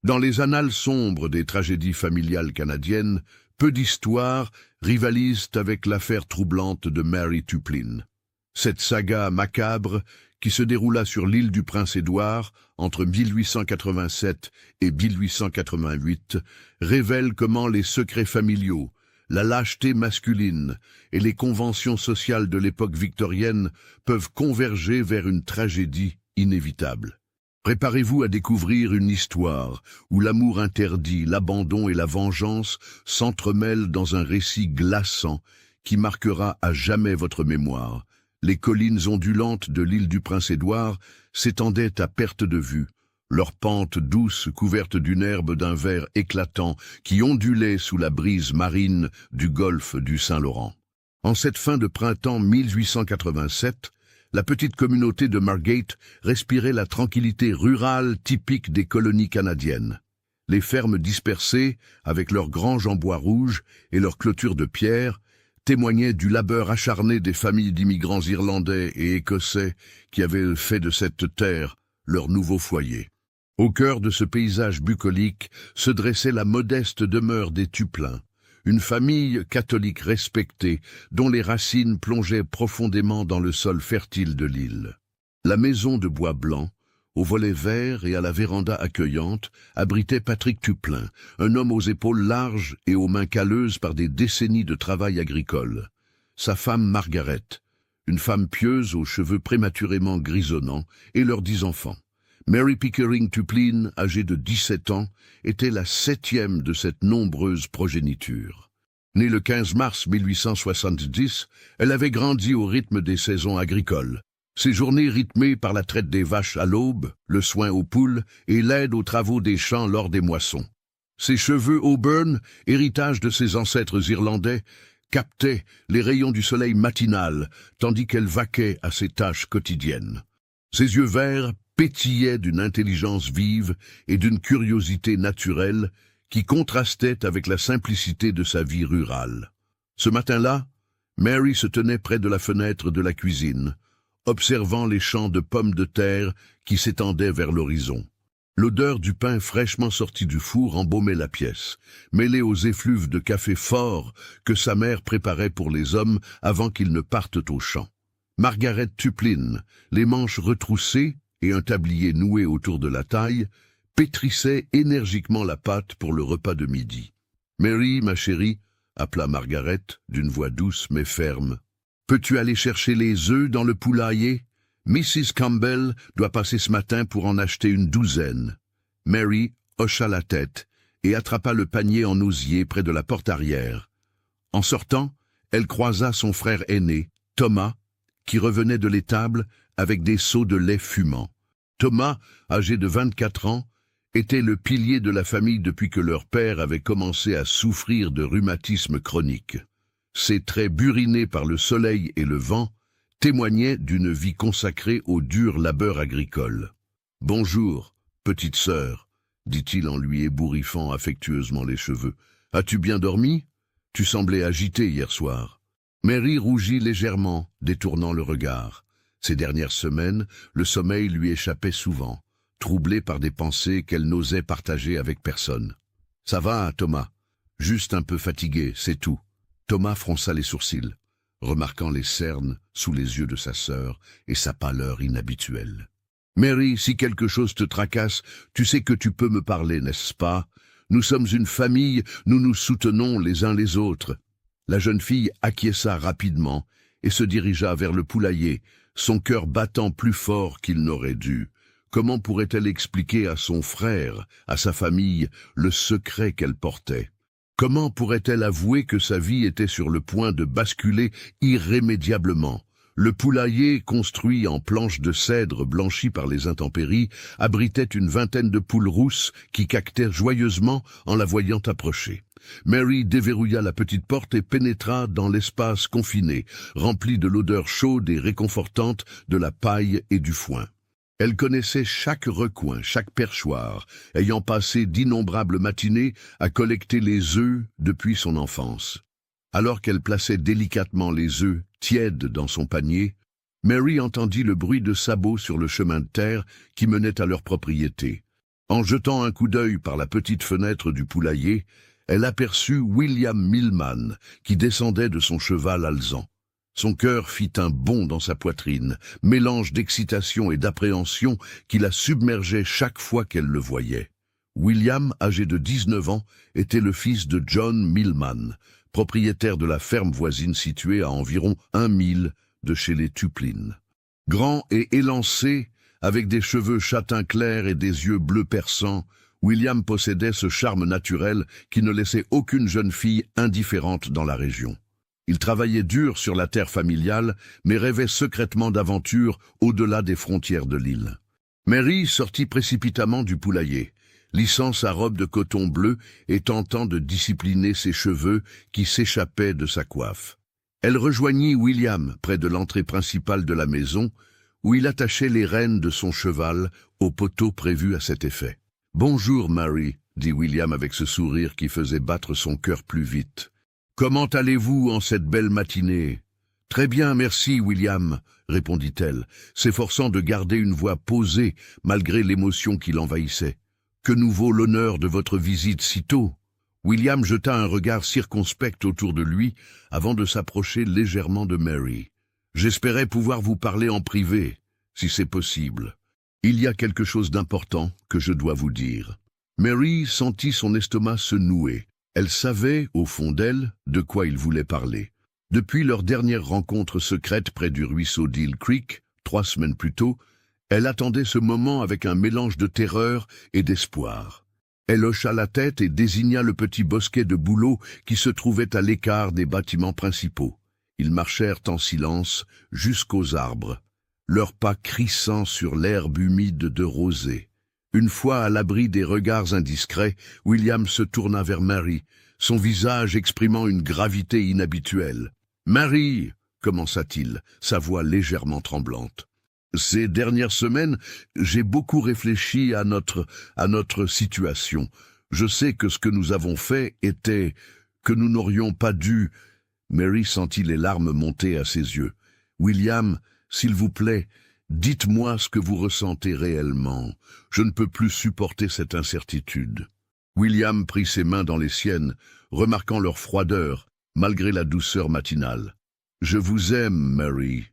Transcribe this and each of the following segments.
Dans les annales sombres des tragédies familiales canadiennes, peu d'histoires rivalisent avec l'affaire troublante de Mary Tuplin. Cette saga macabre, qui se déroula sur l'île du Prince-Édouard entre 1887 et 1888, révèle comment les secrets familiaux, la lâcheté masculine et les conventions sociales de l'époque victorienne peuvent converger vers une tragédie inévitable. Préparez-vous à découvrir une histoire où l'amour interdit, l'abandon et la vengeance s'entremêlent dans un récit glaçant qui marquera à jamais votre mémoire. Les collines ondulantes de l'île du Prince-Édouard s'étendaient à perte de vue, leurs pentes douces couvertes d'une herbe d'un vert éclatant qui ondulait sous la brise marine du golfe du Saint-Laurent. En cette fin de printemps 1887, la petite communauté de Margate respirait la tranquillité rurale typique des colonies canadiennes. Les fermes dispersées, avec leurs granges en bois rouge et leurs clôtures de pierre, témoignaient du labeur acharné des familles d'immigrants irlandais et écossais qui avaient fait de cette terre leur nouveau foyer. Au cœur de ce paysage bucolique se dressait la modeste demeure des Tuplin, une famille catholique respectée dont les racines plongeaient profondément dans le sol fertile de l'île. La maison de bois blanc, aux volets verts et à la véranda accueillante, abritait Patrick Tuplin, un homme aux épaules larges et aux mains calleuses par des décennies de travail agricole. Sa femme Margaret, une femme pieuse aux cheveux prématurément grisonnants, et leurs 10 enfants. Mary Pickering Tuplin, âgée de 17 ans, était la 7e de cette nombreuse progéniture. Née le 15 mars 1870, elle avait grandi au rythme des saisons agricoles. Ses journées rythmées par la traite des vaches à l'aube, le soin aux poules et l'aide aux travaux des champs lors des moissons. Ses cheveux auburn, héritage de ses ancêtres irlandais, captaient les rayons du soleil matinal, tandis qu'elle vaquait à ses tâches quotidiennes. Ses yeux verts pétillaient d'une intelligence vive et d'une curiosité naturelle qui contrastait avec la simplicité de sa vie rurale. Ce matin-là, Mary se tenait près de la fenêtre de la cuisine, observant les champs de pommes de terre qui s'étendaient vers l'horizon. L'odeur du pain fraîchement sorti du four embaumait la pièce, mêlée aux effluves de café fort que sa mère préparait pour les hommes avant qu'ils ne partent au champ. Margaret Tuplin, les manches retroussées et un tablier noué autour de la taille, pétrissait énergiquement la pâte pour le repas de midi. « Mary, ma chérie, » appela Margaret d'une voix douce mais ferme. « Peux-tu aller chercher les œufs dans le poulailler ? Mrs. Campbell doit passer ce matin pour en acheter une 12. » Mary hocha la tête et attrapa le panier en osier près de la porte arrière. En sortant, elle croisa son frère aîné, Thomas, qui revenait de l'étable avec des seaux de lait fumant. Thomas, âgé de 24 ans, était le pilier de la famille depuis que leur père avait commencé à souffrir de rhumatisme chronique. Ses traits burinés par le soleil et le vent témoignaient d'une vie consacrée au dur labeur agricole. « Bonjour, petite sœur, » dit-il en lui ébouriffant affectueusement les cheveux. « As-tu bien dormi ? Tu semblais agitée hier soir. » Mary rougit légèrement, détournant le regard. Ces dernières semaines, le sommeil lui échappait souvent, troublé par des pensées qu'elle n'osait partager avec personne. « Ça va, Thomas ? Juste un peu fatigué, c'est tout. » Thomas fronça les sourcils, remarquant les cernes sous les yeux de sa sœur et sa pâleur inhabituelle. « Mary, si quelque chose te tracasse, tu sais que tu peux me parler, n'est-ce pas ? Nous sommes une famille, nous nous soutenons les uns les autres. » La jeune fille acquiesça rapidement et se dirigea vers le poulailler, son cœur battant plus fort qu'il n'aurait dû. Comment pourrait-elle expliquer à son frère, à sa famille, le secret qu'elle portait ? Comment pourrait-elle avouer que sa vie était sur le point de basculer irrémédiablement ? Le poulailler, construit en planches de cèdre blanchies par les intempéries, abritait une 20aine de poules rousses qui caquetaient joyeusement en la voyant approcher. Mary déverrouilla la petite porte et pénétra dans l'espace confiné, rempli de l'odeur chaude et réconfortante de la paille et du foin. Elle connaissait chaque recoin, chaque perchoir, ayant passé d'innombrables matinées à collecter les œufs depuis son enfance. Alors qu'elle plaçait délicatement les œufs tièdes dans son panier, Mary entendit le bruit de sabots sur le chemin de terre qui menait à leur propriété. En jetant un coup d'œil par la petite fenêtre du poulailler, elle aperçut William Millman, qui descendait de son cheval alezan. Son cœur fit un bond dans sa poitrine, mélange d'excitation et d'appréhension qui la submergeait chaque fois qu'elle le voyait. William, âgé de 19 ans, était le fils de John Millman, propriétaire de la ferme voisine située à environ 1 mile de chez les Tuplin. Grand et élancé, avec des cheveux châtain clair et des yeux bleus perçants, William possédait ce charme naturel qui ne laissait aucune jeune fille indifférente dans la région. Il travaillait dur sur la terre familiale, mais rêvait secrètement d'aventures au-delà des frontières de l'île. Mary sortit précipitamment du poulailler, lissant sa robe de coton bleu et tentant de discipliner ses cheveux qui s'échappaient de sa coiffe. Elle rejoignit William près de l'entrée principale de la maison, où il attachait les rênes de son cheval au poteau prévu à cet effet. « Bonjour, Mary, » dit William avec ce sourire qui faisait battre son cœur plus vite. « Comment allez-vous en cette belle matinée ?»« Très bien, merci, William, » répondit-elle, s'efforçant de garder une voix posée malgré l'émotion qui l'envahissait. « Que nous vaut l'honneur de votre visite si tôt ?» William jeta un regard circonspect autour de lui avant de s'approcher légèrement de Mary. « J'espérais pouvoir vous parler en privé, si c'est possible. Il y a quelque chose d'important que je dois vous dire. » Mary sentit son estomac se nouer. Elle savait, au fond d'elle, de quoi il voulait parler. Depuis leur dernière rencontre secrète près du ruisseau d'Hill Creek, 3 semaines plus tôt, elle attendait ce moment avec un mélange de terreur et d'espoir. Elle hocha la tête et désigna le petit bosquet de bouleaux qui se trouvait à l'écart des bâtiments principaux. Ils marchèrent en silence jusqu'aux arbres, leurs pas crissant sur l'herbe humide de rosée. Une fois à l'abri des regards indiscrets, William se tourna vers Mary, son visage exprimant une gravité inhabituelle. « Mary !» commença-t-il, sa voix légèrement tremblante. « Ces dernières semaines, j'ai beaucoup réfléchi à notre situation. Je sais que ce que nous avons fait était que nous n'aurions pas dû... » Mary sentit les larmes monter à ses yeux. « William, s'il vous plaît, dites-moi ce que vous ressentez réellement. Je ne peux plus supporter cette incertitude. » William prit ses mains dans les siennes, remarquant leur froideur, malgré la douceur matinale. « Je vous aime, Mary.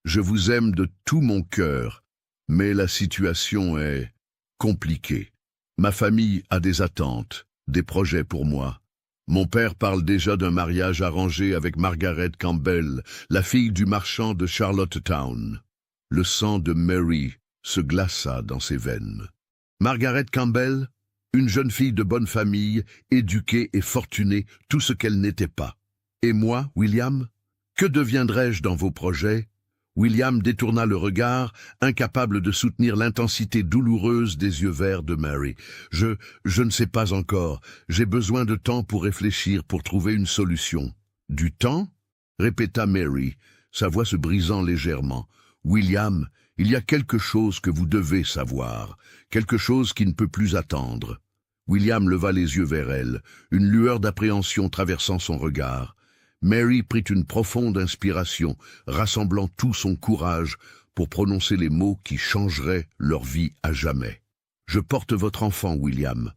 Je vous aime de tout mon cœur, mais la situation est compliquée. Ma famille a des attentes, des projets pour moi. Mon père parle déjà d'un mariage arrangé avec Margaret Campbell, la fille du marchand de Charlottetown. » Le sang de Mary se glaça dans ses veines. Margaret Campbell, une jeune fille de bonne famille, éduquée et fortunée, tout ce qu'elle n'était pas. Et moi, William, que deviendrais-je dans vos projets ? William détourna le regard, incapable de soutenir l'intensité douloureuse des yeux verts de Mary. Je ne sais pas encore. J'ai besoin de temps pour réfléchir, pour trouver une solution. « Du temps ?» répéta Mary, sa voix se brisant légèrement. « William, il y a quelque chose que vous devez savoir, quelque chose qui ne peut plus attendre. » William leva les yeux vers elle, une lueur d'appréhension traversant son regard. Mary prit une profonde inspiration, rassemblant tout son courage pour prononcer les mots qui changeraient leur vie à jamais. « Je porte votre enfant, William,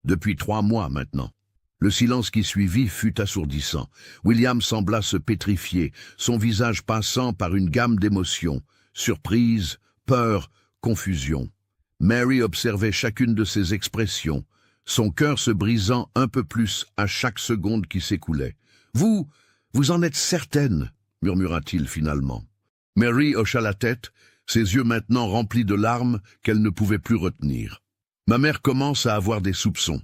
depuis 3 mois maintenant. » Le silence qui suivit fut assourdissant. William sembla se pétrifier, son visage passant par une gamme d'émotions, surprise, peur, confusion. Mary observait chacune de ses expressions, son cœur se brisant un peu plus à chaque seconde qui s'écoulait. « Vous en êtes certaine ?» murmura-t-il finalement. Mary hocha la tête, ses yeux maintenant remplis de larmes qu'elle ne pouvait plus retenir. « Ma mère commence à avoir des soupçons.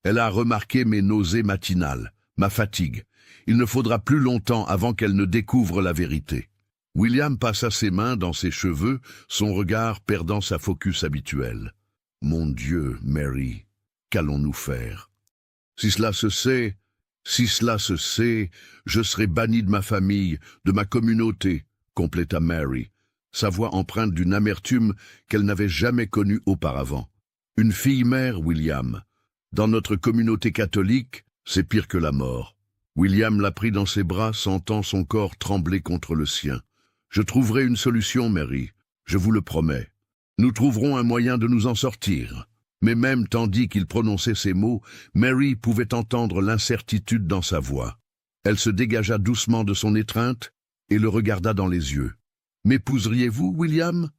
Elle a remarqué mes nausées matinales, ma fatigue. Il ne faudra plus longtemps avant qu'elle ne découvre la vérité. » William passa ses mains dans ses cheveux, son regard perdant sa focus habituelle. « Mon Dieu, Mary, qu'allons-nous faire? Si cela se sait, je serai banni de ma famille, de ma communauté, » compléta Mary, sa voix empreinte d'une amertume qu'elle n'avait jamais connue auparavant. « Une fille-mère, William. Dans notre communauté catholique, c'est pire que la mort. » William la prit dans ses bras, sentant son corps trembler contre le sien. « Je trouverai une solution, Mary, je vous le promets. Nous trouverons un moyen de nous en sortir. » Mais même tandis qu'il prononçait ces mots, Mary pouvait entendre l'incertitude dans sa voix. Elle se dégagea doucement de son étreinte et le regarda dans les yeux. « M'épouseriez-vous, William,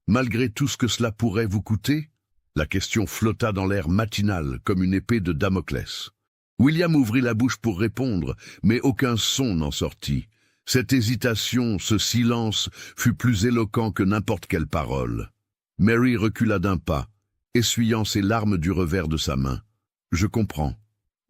malgré tout ce que cela pourrait vous coûter ?» La question flotta dans l'air matinal comme une épée de Damoclès. William ouvrit la bouche pour répondre, mais aucun son n'en sortit. Cette hésitation, ce silence, fut plus éloquent que n'importe quelle parole. Mary recula d'un pas, essuyant ses larmes du revers de sa main. « Je comprends, »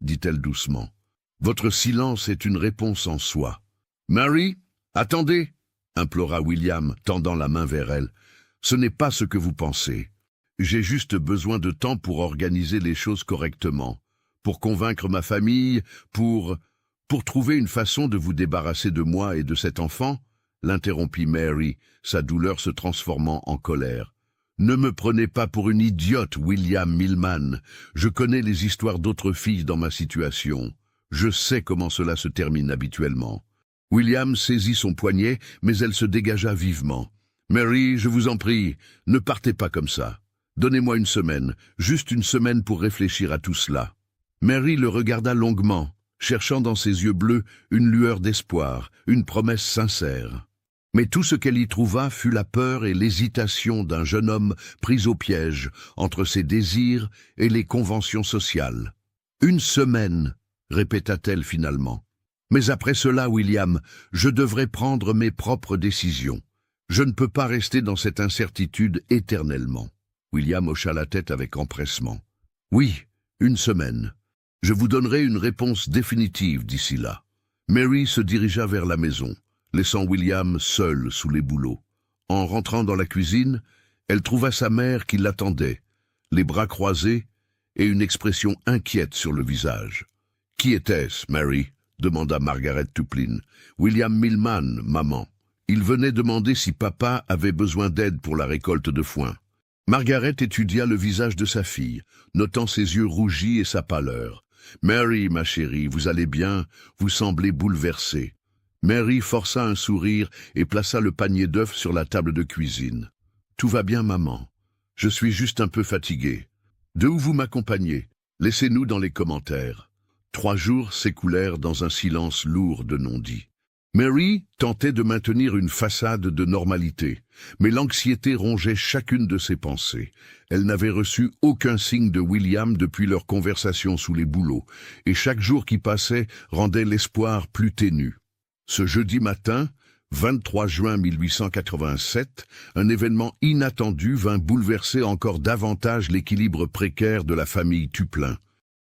dit-elle doucement. « Votre silence est une réponse en soi. »« Mary, attendez !» implora William, tendant la main vers elle. « Ce n'est pas ce que vous pensez. J'ai juste besoin de temps pour organiser les choses correctement, pour convaincre ma famille, pour trouver une façon de vous débarrasser de moi et de cet enfant, » l'interrompit Mary, sa douleur se transformant en colère. « Ne me prenez pas pour une idiote, William Millman. Je connais les histoires d'autres filles dans ma situation. Je sais comment cela se termine habituellement. » William saisit son poignet, mais elle se dégagea vivement. « Mary, je vous en prie, ne partez pas comme ça. Donnez-moi une semaine, juste une semaine pour réfléchir à tout cela. » Mary le regarda longuement, cherchant dans ses yeux bleus une lueur d'espoir, une promesse sincère. Mais tout ce qu'elle y trouva fut la peur et l'hésitation d'un jeune homme pris au piège entre ses désirs et les conventions sociales. « Une semaine, » répéta-t-elle finalement. « Mais après cela, William, je devrais prendre mes propres décisions. Je ne peux pas rester dans cette incertitude éternellement. » William hocha la tête avec empressement. « Oui, une semaine. Je vous donnerai une réponse définitive d'ici là. » Mary se dirigea vers la maison, laissant William seul sous les bouleaux. En rentrant dans la cuisine, elle trouva sa mère qui l'attendait, les bras croisés et une expression inquiète sur le visage. « Qui était-ce, Mary ?» demanda Margaret Tuplin. « William Millman, maman. Il venait demander si papa avait besoin d'aide pour la récolte de foin. » Margaret étudia le visage de sa fille, notant ses yeux rougis et sa pâleur. « Mary, ma chérie, vous allez bien? Vous semblez bouleversée. » Mary força un sourire et plaça le panier d'œufs sur la table de cuisine. « Tout va bien, maman. Je suis juste un peu fatiguée. De où vous m'accompagnez? Laissez-nous dans les commentaires. » 3 jours s'écoulèrent dans un silence lourd de non-dits. Mary tentait de maintenir une façade de normalité, mais l'anxiété rongeait chacune de ses pensées. Elle n'avait reçu aucun signe de William depuis leur conversation sous les bouleaux, et chaque jour qui passait rendait l'espoir plus ténu. Ce jeudi matin, 23 juin 1887, un événement inattendu vint bouleverser encore davantage l'équilibre précaire de la famille Tuplin.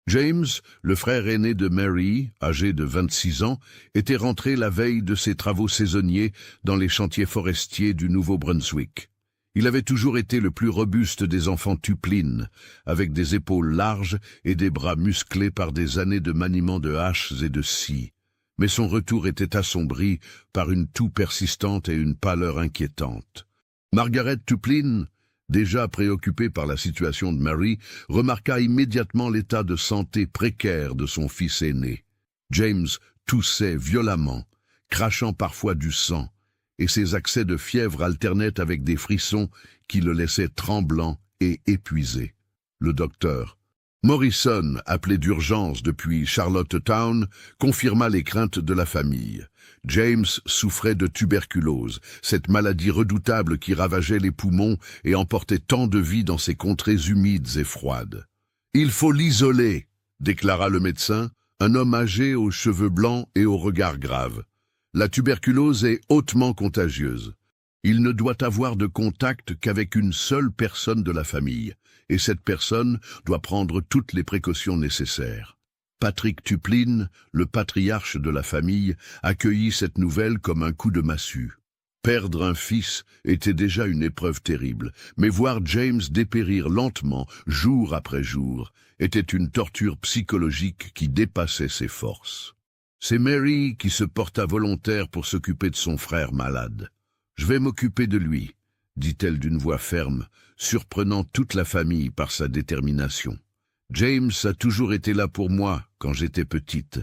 James, le frère aîné de Mary, âgé de 26 ans, était rentré la veille de ses travaux saisonniers dans les chantiers forestiers du Nouveau-Brunswick. Il avait toujours été le plus robuste des enfants Tuplin, avec des épaules larges et des bras musclés par des années de maniement de haches et de scies. Mais son retour était assombri par une toux persistante et une pâleur inquiétante. Margaret Tuplin, déjà préoccupée par la situation de Mary, remarqua immédiatement l'état de santé précaire de son fils aîné. James toussait violemment, crachant parfois du sang, et ses accès de fièvre alternaient avec des frissons qui le laissaient tremblant et épuisé. Le docteur Morrison, appelé d'urgence depuis Charlottetown, confirma les craintes de la famille. James souffrait de tuberculose, cette maladie redoutable qui ravageait les poumons et emportait tant de vie dans ces contrées humides et froides. « Il faut l'isoler », déclara le médecin, un homme âgé aux cheveux blancs et au regard grave. « La tuberculose est hautement contagieuse. Il ne doit avoir de contact qu'avec une seule personne de la famille, et cette personne doit prendre toutes les précautions nécessaires. » Patrick Tuplin, le patriarche de la famille, accueillit cette nouvelle comme un coup de massue. Perdre un fils était déjà une épreuve terrible, mais voir James dépérir lentement, jour après jour, était une torture psychologique qui dépassait ses forces. C'est Mary qui se porta volontaire pour s'occuper de son frère malade. « Je vais m'occuper de lui », dit-elle d'une voix ferme, surprenant toute la famille par sa détermination. « James a toujours été là pour moi quand j'étais petite.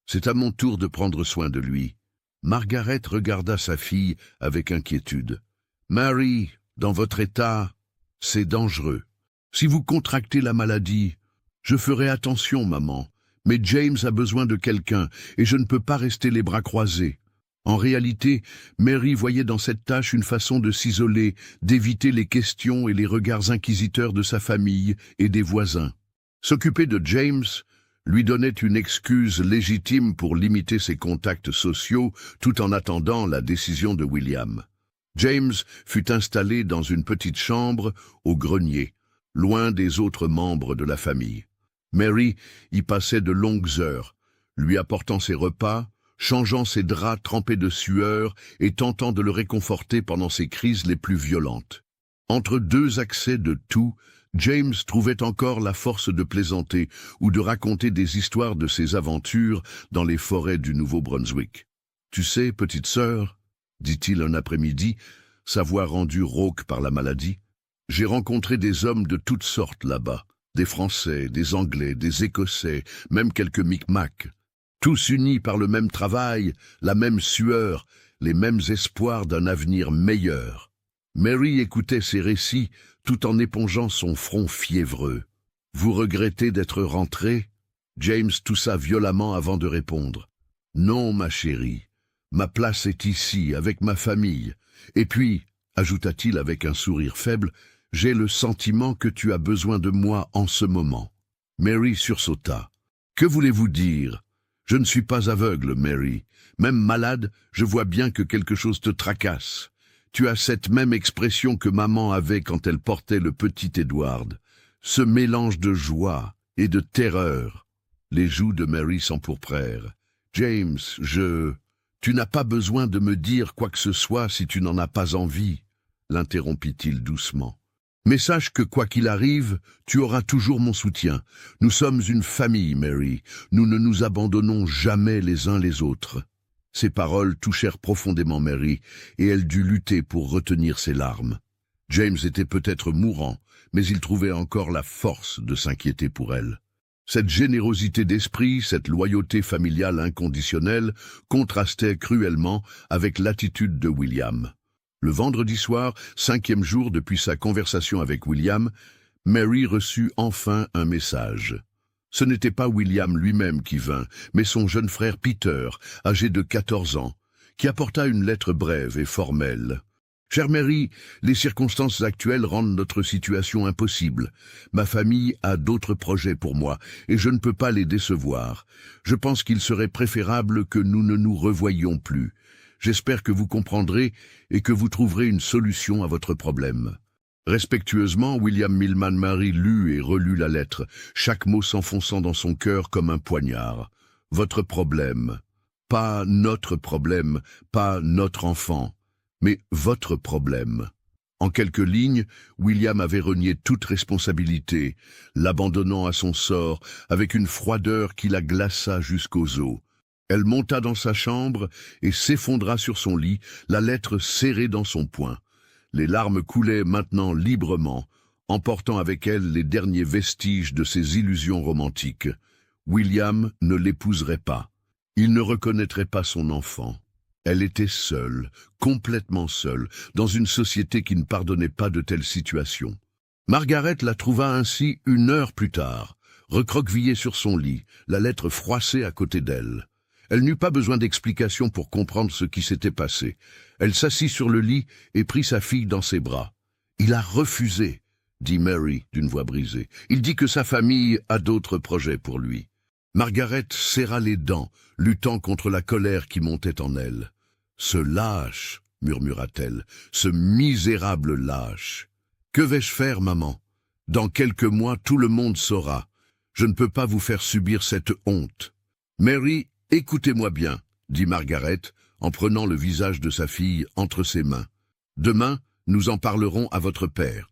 C'est à mon tour de prendre soin de lui. » Margaret regarda sa fille avec inquiétude. « Mary, dans votre état, c'est dangereux. Si vous contractez la maladie, je ferai attention, maman, mais James a besoin de quelqu'un et je ne peux pas rester les bras croisés. En réalité, Mary voyait dans cette tâche une façon de s'isoler, d'éviter les questions et les regards inquisiteurs de sa famille et des voisins. S'occuper de James lui donnait une excuse légitime pour limiter ses contacts sociaux tout en attendant la décision de William. James fut installé dans une petite chambre au grenier, loin des autres membres de la famille. Mary y passait de longues heures, lui apportant ses repas, changeant ses draps trempés de sueur et tentant de le réconforter pendant ses crises les plus violentes. Entre deux accès de toux, James trouvait encore la force de plaisanter ou de raconter des histoires de ses aventures dans les forêts du Nouveau-Brunswick. « Tu sais, petite sœur, » dit-il un après-midi, sa voix rendue rauque par la maladie, « j'ai rencontré des hommes de toutes sortes là-bas, des Français, des Anglais, des Écossais, même quelques Micmacs. Tous unis par le même travail, la même sueur, les mêmes espoirs d'un avenir meilleur. » Mary écoutait ces récits tout en épongeant son front fiévreux. « Vous regrettez d'être rentré ?» James toussa violemment avant de répondre. « Non, ma chérie, ma place est ici, avec ma famille. Et puis, ajouta-t-il avec un sourire faible, j'ai le sentiment que tu as besoin de moi en ce moment. » Mary sursauta. « Que voulez-vous dire ? Je ne suis pas aveugle, Mary. Même malade, je vois bien que quelque chose te tracasse. Tu as cette même expression que maman avait quand elle portait le petit Edward. Ce mélange de joie et de terreur. » Les joues de Mary s'empourprèrent. « James, Tu n'as pas besoin de me dire quoi que ce soit si tu n'en as pas envie, » l'interrompit-il doucement. « Mais sache que quoi qu'il arrive, tu auras toujours mon soutien. Nous sommes une famille, Mary. Nous ne nous abandonnons jamais les uns les autres. » Ces paroles touchèrent profondément Mary, et elle dut lutter pour retenir ses larmes. James était peut-être mourant, mais il trouvait encore la force de s'inquiéter pour elle. Cette générosité d'esprit, cette loyauté familiale inconditionnelle, contrastait cruellement avec l'attitude de William. Le vendredi soir, 5e jour depuis sa conversation avec William, Mary reçut enfin un message. Ce n'était pas William lui-même qui vint, mais son jeune frère Peter, âgé de 14 ans, qui apporta une lettre brève et formelle. « Chère Mary, les circonstances actuelles rendent notre situation impossible. Ma famille a d'autres projets pour moi, et je ne peux pas les décevoir. Je pense qu'il serait préférable que nous ne nous revoyions plus. J'espère que vous comprendrez et que vous trouverez une solution à votre problème. » Respectueusement, William Milman Mary lut et relut la lettre, chaque mot s'enfonçant dans son cœur comme un poignard. « Votre problème. Pas notre problème, pas notre enfant, mais votre problème. » En quelques lignes, William avait renié toute responsabilité, l'abandonnant à son sort avec une froideur qui la glaça jusqu'aux os. Elle monta dans sa chambre et s'effondra sur son lit, la lettre serrée dans son poing. Les larmes coulaient maintenant librement, emportant avec elles les derniers vestiges de ses illusions romantiques. William ne l'épouserait pas. Il ne reconnaîtrait pas son enfant. Elle était seule, complètement seule, dans une société qui ne pardonnait pas de telles situations. Margaret la trouva ainsi 1 heure plus tard, recroquevillée sur son lit, la lettre froissée à côté d'elle. Elle n'eut pas besoin d'explication pour comprendre ce qui s'était passé. Elle s'assit sur le lit et prit sa fille dans ses bras. « Il a refusé, » dit Mary d'une voix brisée. « Il dit que sa famille a d'autres projets pour lui. » Margaret serra les dents, luttant contre la colère qui montait en elle. « Ce lâche, » murmura-t-elle, « ce misérable lâche. Que vais-je faire, maman? Dans quelques mois, tout le monde saura. Je ne peux pas vous faire subir cette honte. » « Mary, écoutez-moi bien, » dit Margaret, en prenant le visage de sa fille entre ses mains. « Demain, nous en parlerons à votre père.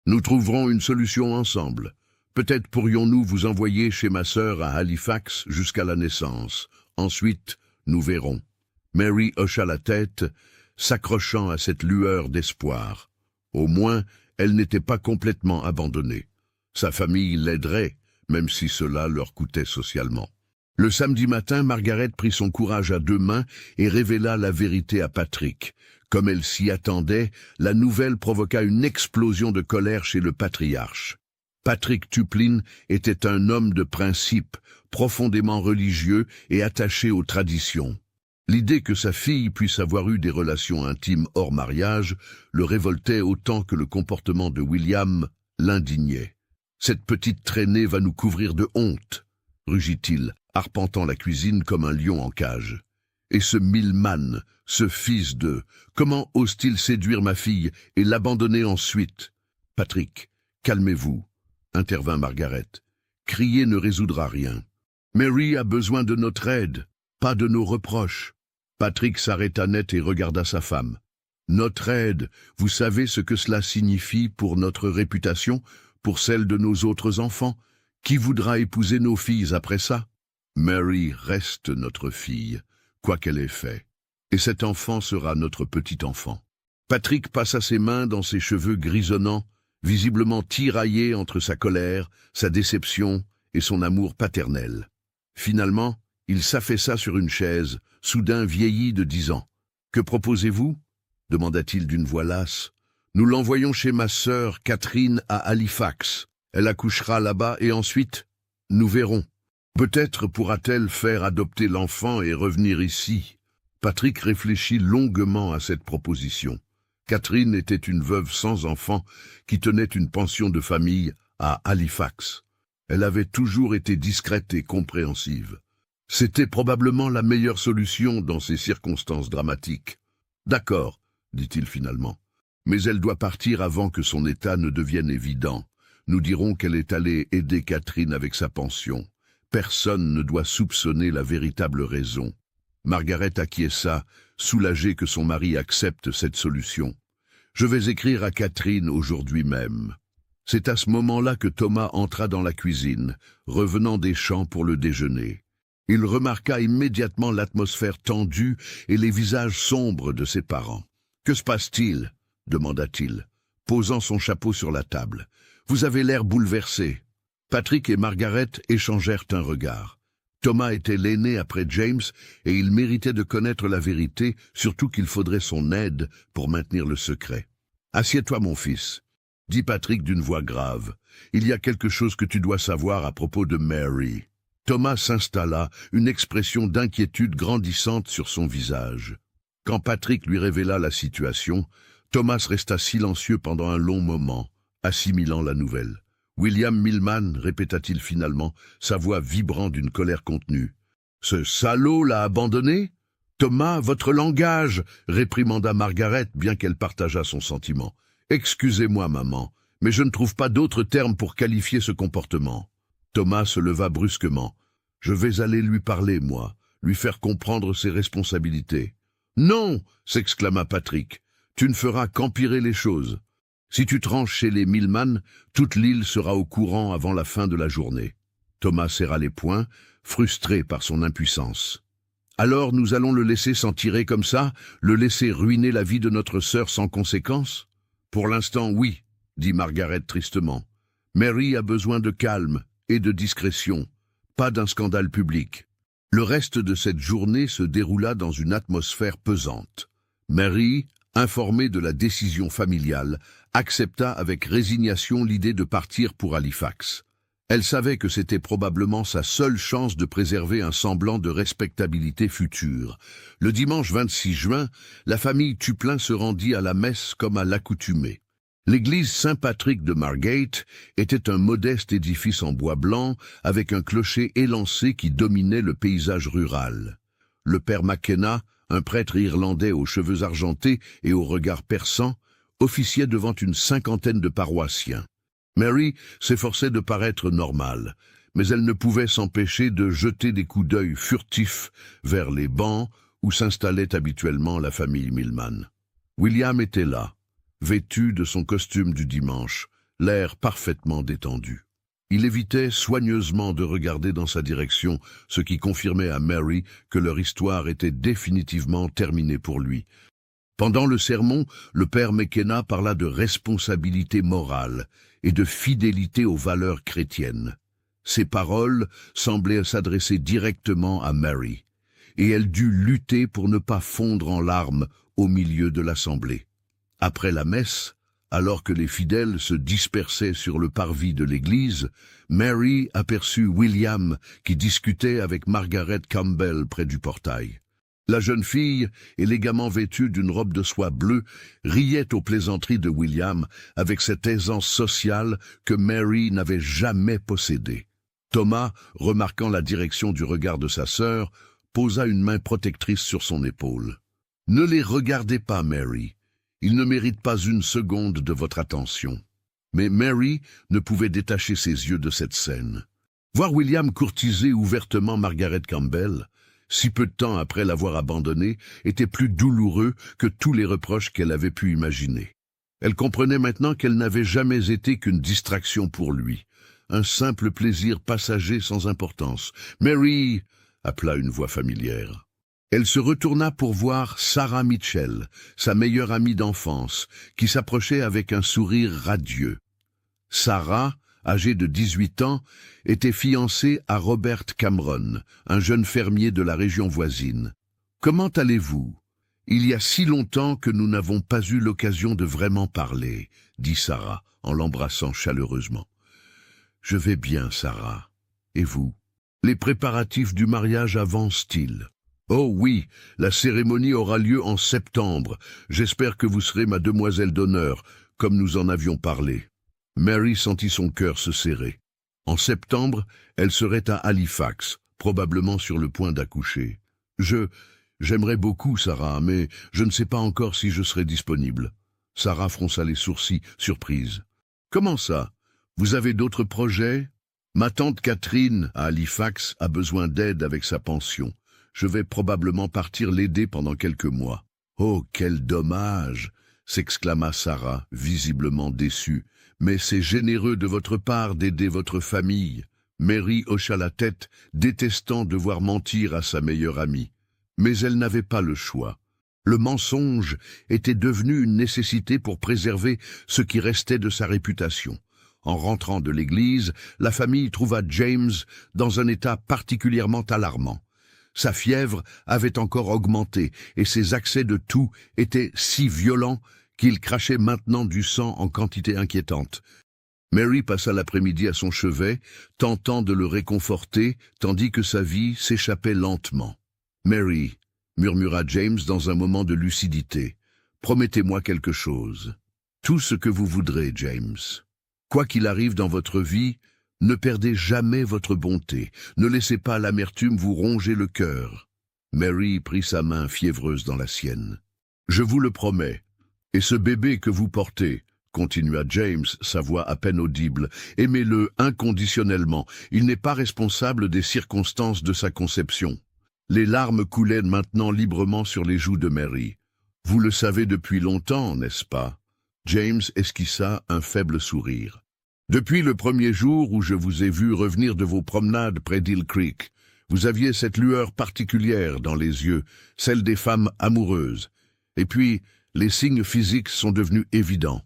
Nous trouverons une solution ensemble. Peut-être pourrions-nous vous envoyer chez ma sœur à Halifax jusqu'à la naissance. Ensuite, nous verrons. » Mary hocha la tête, s'accrochant à cette lueur d'espoir. Au moins, elle n'était pas complètement abandonnée. Sa famille l'aiderait, même si cela leur coûtait socialement. Le samedi matin, Margaret prit son courage à 2 mains et révéla la vérité à Patrick. Comme elle s'y attendait, la nouvelle provoqua une explosion de colère chez le patriarche. Patrick Tuplin était un homme de principe, profondément religieux et attaché aux traditions. L'idée que sa fille puisse avoir eu des relations intimes hors mariage le révoltait autant que le comportement de William l'indignait. « Cette petite traînée va nous couvrir de honte », rugit-il, arpentant la cuisine comme un lion en cage. « Et ce Milman, ce fils de... Comment ose-t-il séduire ma fille et l'abandonner ensuite ?»« Patrick, calmez-vous, » intervint Margaret. « Crier ne résoudra rien. Mary a besoin de notre aide, pas de nos reproches. » Patrick s'arrêta net et regarda sa femme. « Notre aide, vous savez ce que cela signifie pour notre réputation, pour celle de nos autres enfants? Qui voudra épouser nos filles après ça? Mary reste notre fille, quoi qu'elle ait fait. Et cet enfant sera notre petit enfant. » Patrick passa ses mains dans ses cheveux grisonnants, visiblement tiraillés entre sa colère, sa déception et son amour paternel. Finalement, il s'affaissa sur une chaise, soudain vieilli de 10 ans. « Que proposez-vous » demanda-t-il d'une voix lasse. « Nous l'envoyons chez ma sœur Catherine à Halifax. Elle accouchera là-bas et ensuite, nous verrons. Peut-être pourra-t-elle faire adopter l'enfant et revenir ici. » Patrick réfléchit longuement à cette proposition. Catherine était une veuve sans enfant qui tenait une pension de famille à Halifax. Elle avait toujours été discrète et compréhensive. C'était probablement la meilleure solution dans ces circonstances dramatiques. « D'accord, » dit-il finalement, « mais elle doit partir avant que son état ne devienne évident. Nous dirons qu'elle est allée aider Catherine avec sa pension. Personne ne doit soupçonner la véritable raison. » Margaret acquiesça, soulagée que son mari accepte cette solution. « Je vais écrire à Catherine aujourd'hui même. » C'est à ce moment-là que Thomas entra dans la cuisine, revenant des champs pour le déjeuner. Il remarqua immédiatement l'atmosphère tendue et les visages sombres de ses parents. « Que se passe-t-il » demanda-t-il, posant son chapeau sur la table. « Vous avez l'air bouleversé. » Patrick et Margaret échangèrent un regard. Thomas était l'aîné après James et il méritait de connaître la vérité, surtout qu'il faudrait son aide pour maintenir le secret. « Assieds-toi, mon fils, » dit Patrick d'une voix grave. « Il y a quelque chose que tu dois savoir à propos de Mary. » Thomas s'installa, une expression d'inquiétude grandissante sur son visage. Quand Patrick lui révéla la situation, Thomas resta silencieux pendant un long moment, assimilant la nouvelle. « William Milman, » répéta-t-il finalement, sa voix vibrant d'une colère contenue. « Ce salaud l'a abandonné ?»« Thomas, votre langage !» réprimanda Margaret, bien qu'elle partageât son sentiment. « Excusez-moi, maman, mais je ne trouve pas d'autres termes pour qualifier ce comportement. » Thomas se leva brusquement. « Je vais aller lui parler, moi, lui faire comprendre ses responsabilités. »« Non !» s'exclama Patrick. « Tu ne feras qu'empirer les choses. Si tu te ranges chez les Milman, toute l'île sera au courant avant la fin de la journée. » Thomas serra les poings, frustré par son impuissance. « Alors nous allons le laisser s'en tirer comme ça, le laisser ruiner la vie de notre sœur sans conséquence ?»« Pour l'instant, oui, » dit Margaret tristement. « Mary a besoin de calme et de discrétion, pas d'un scandale public. » Le reste de cette journée se déroula dans une atmosphère pesante. Mary, informée de la décision familiale, accepta avec résignation l'idée de partir pour Halifax. Elle savait que c'était probablement sa seule chance de préserver un semblant de respectabilité future. Le dimanche 26 juin, la famille Tuplin se rendit à la messe comme à l'accoutumée. L'église Saint-Patrick de Margate était un modeste édifice en bois blanc avec un clocher élancé qui dominait le paysage rural. Le père McKenna, un prêtre irlandais aux cheveux argentés et au regard perçant, officiait devant une 50aine de paroissiens. Mary s'efforçait de paraître normale, mais elle ne pouvait s'empêcher de jeter des coups d'œil furtifs vers les bancs où s'installait habituellement la famille Milman. William était là, vêtu de son costume du dimanche, l'air parfaitement détendu. Il évitait soigneusement de regarder dans sa direction, ce qui confirmait à Mary que leur histoire était définitivement terminée pour lui. Pendant le sermon, le père McKenna parla de responsabilité morale et de fidélité aux valeurs chrétiennes. Ses paroles semblaient s'adresser directement à Mary, et elle dut lutter pour ne pas fondre en larmes au milieu de l'assemblée. Après la messe, Alors que les fidèles se dispersaient sur le parvis de l'église, Mary aperçut William qui discutait avec Margaret Campbell près du portail. La jeune fille, élégamment vêtue d'une robe de soie bleue, riait aux plaisanteries de William avec cette aisance sociale que Mary n'avait jamais possédée. Thomas, remarquant la direction du regard de sa sœur, posa une main protectrice sur son épaule. « Ne les regardez pas, Mary. Ils ne méritent pas une seconde de votre attention. » Mais Mary ne pouvait détacher ses yeux de cette scène. Voir William courtiser ouvertement Margaret Campbell, si peu de temps après l'avoir abandonnée, était plus douloureux que tous les reproches qu'elle avait pu imaginer. Elle comprenait maintenant qu'elle n'avait jamais été qu'une distraction pour lui, un simple plaisir passager sans importance. « Mary !» appela une voix familière. Elle se retourna pour voir Sarah Mitchell, sa meilleure amie d'enfance, qui s'approchait avec un sourire radieux. Sarah, âgée de 18 ans, était fiancée à Robert Cameron, un jeune fermier de la région voisine. « Comment allez-vous ? Il y a si longtemps que nous n'avons pas eu l'occasion de vraiment parler, » dit Sarah, en l'embrassant chaleureusement. « Je vais bien, Sarah. Et vous ? Les préparatifs du mariage avancent-ils ? » « Oh oui, la cérémonie aura lieu en septembre. J'espère que vous serez ma demoiselle d'honneur, comme nous en avions parlé. » Mary sentit son cœur se serrer. En septembre, elle serait à Halifax, probablement sur le point d'accoucher. J'aimerais beaucoup, Sarah, mais je ne sais pas encore si je serai disponible. Sarah fronça les sourcils, surprise. « Comment ça? Vous avez d'autres projets? Ma tante Catherine, à Halifax, a besoin d'aide avec sa pension. Je vais probablement partir l'aider pendant quelques mois. »« Oh, quel dommage !» s'exclama Sarah, visiblement déçue. « Mais c'est généreux de votre part d'aider votre famille. » Mary hocha la tête, détestant devoir mentir à sa meilleure amie. Mais elle n'avait pas le choix. Le mensonge était devenu une nécessité pour préserver ce qui restait de sa réputation. En rentrant de l'église, la famille trouva James dans un état particulièrement alarmant. Sa fièvre avait encore augmenté et ses accès de toux étaient si violents qu'il crachait maintenant du sang en quantité inquiétante. Mary passa l'après-midi à son chevet, tentant de le réconforter, tandis que sa vie s'échappait lentement. « Mary, » murmura James dans un moment de lucidité, « promettez-moi quelque chose. Tout ce que vous voudrez, James. Quoi qu'il arrive dans votre vie, ne perdez jamais votre bonté, ne laissez pas l'amertume vous ronger le cœur. » Mary prit sa main fiévreuse dans la sienne. « Je vous le promets. Et ce bébé que vous portez, » continua James, sa voix à peine audible, « aimez-le inconditionnellement. Il n'est pas responsable des circonstances de sa conception. » Les larmes coulaient maintenant librement sur les joues de Mary. « Vous le savez depuis longtemps, n'est-ce pas ?» James esquissa un faible sourire. Depuis le premier jour où je vous ai vu revenir de vos promenades près d'Hill Creek, vous aviez cette lueur particulière dans les yeux, celle des femmes amoureuses. Et puis, les signes physiques sont devenus évidents.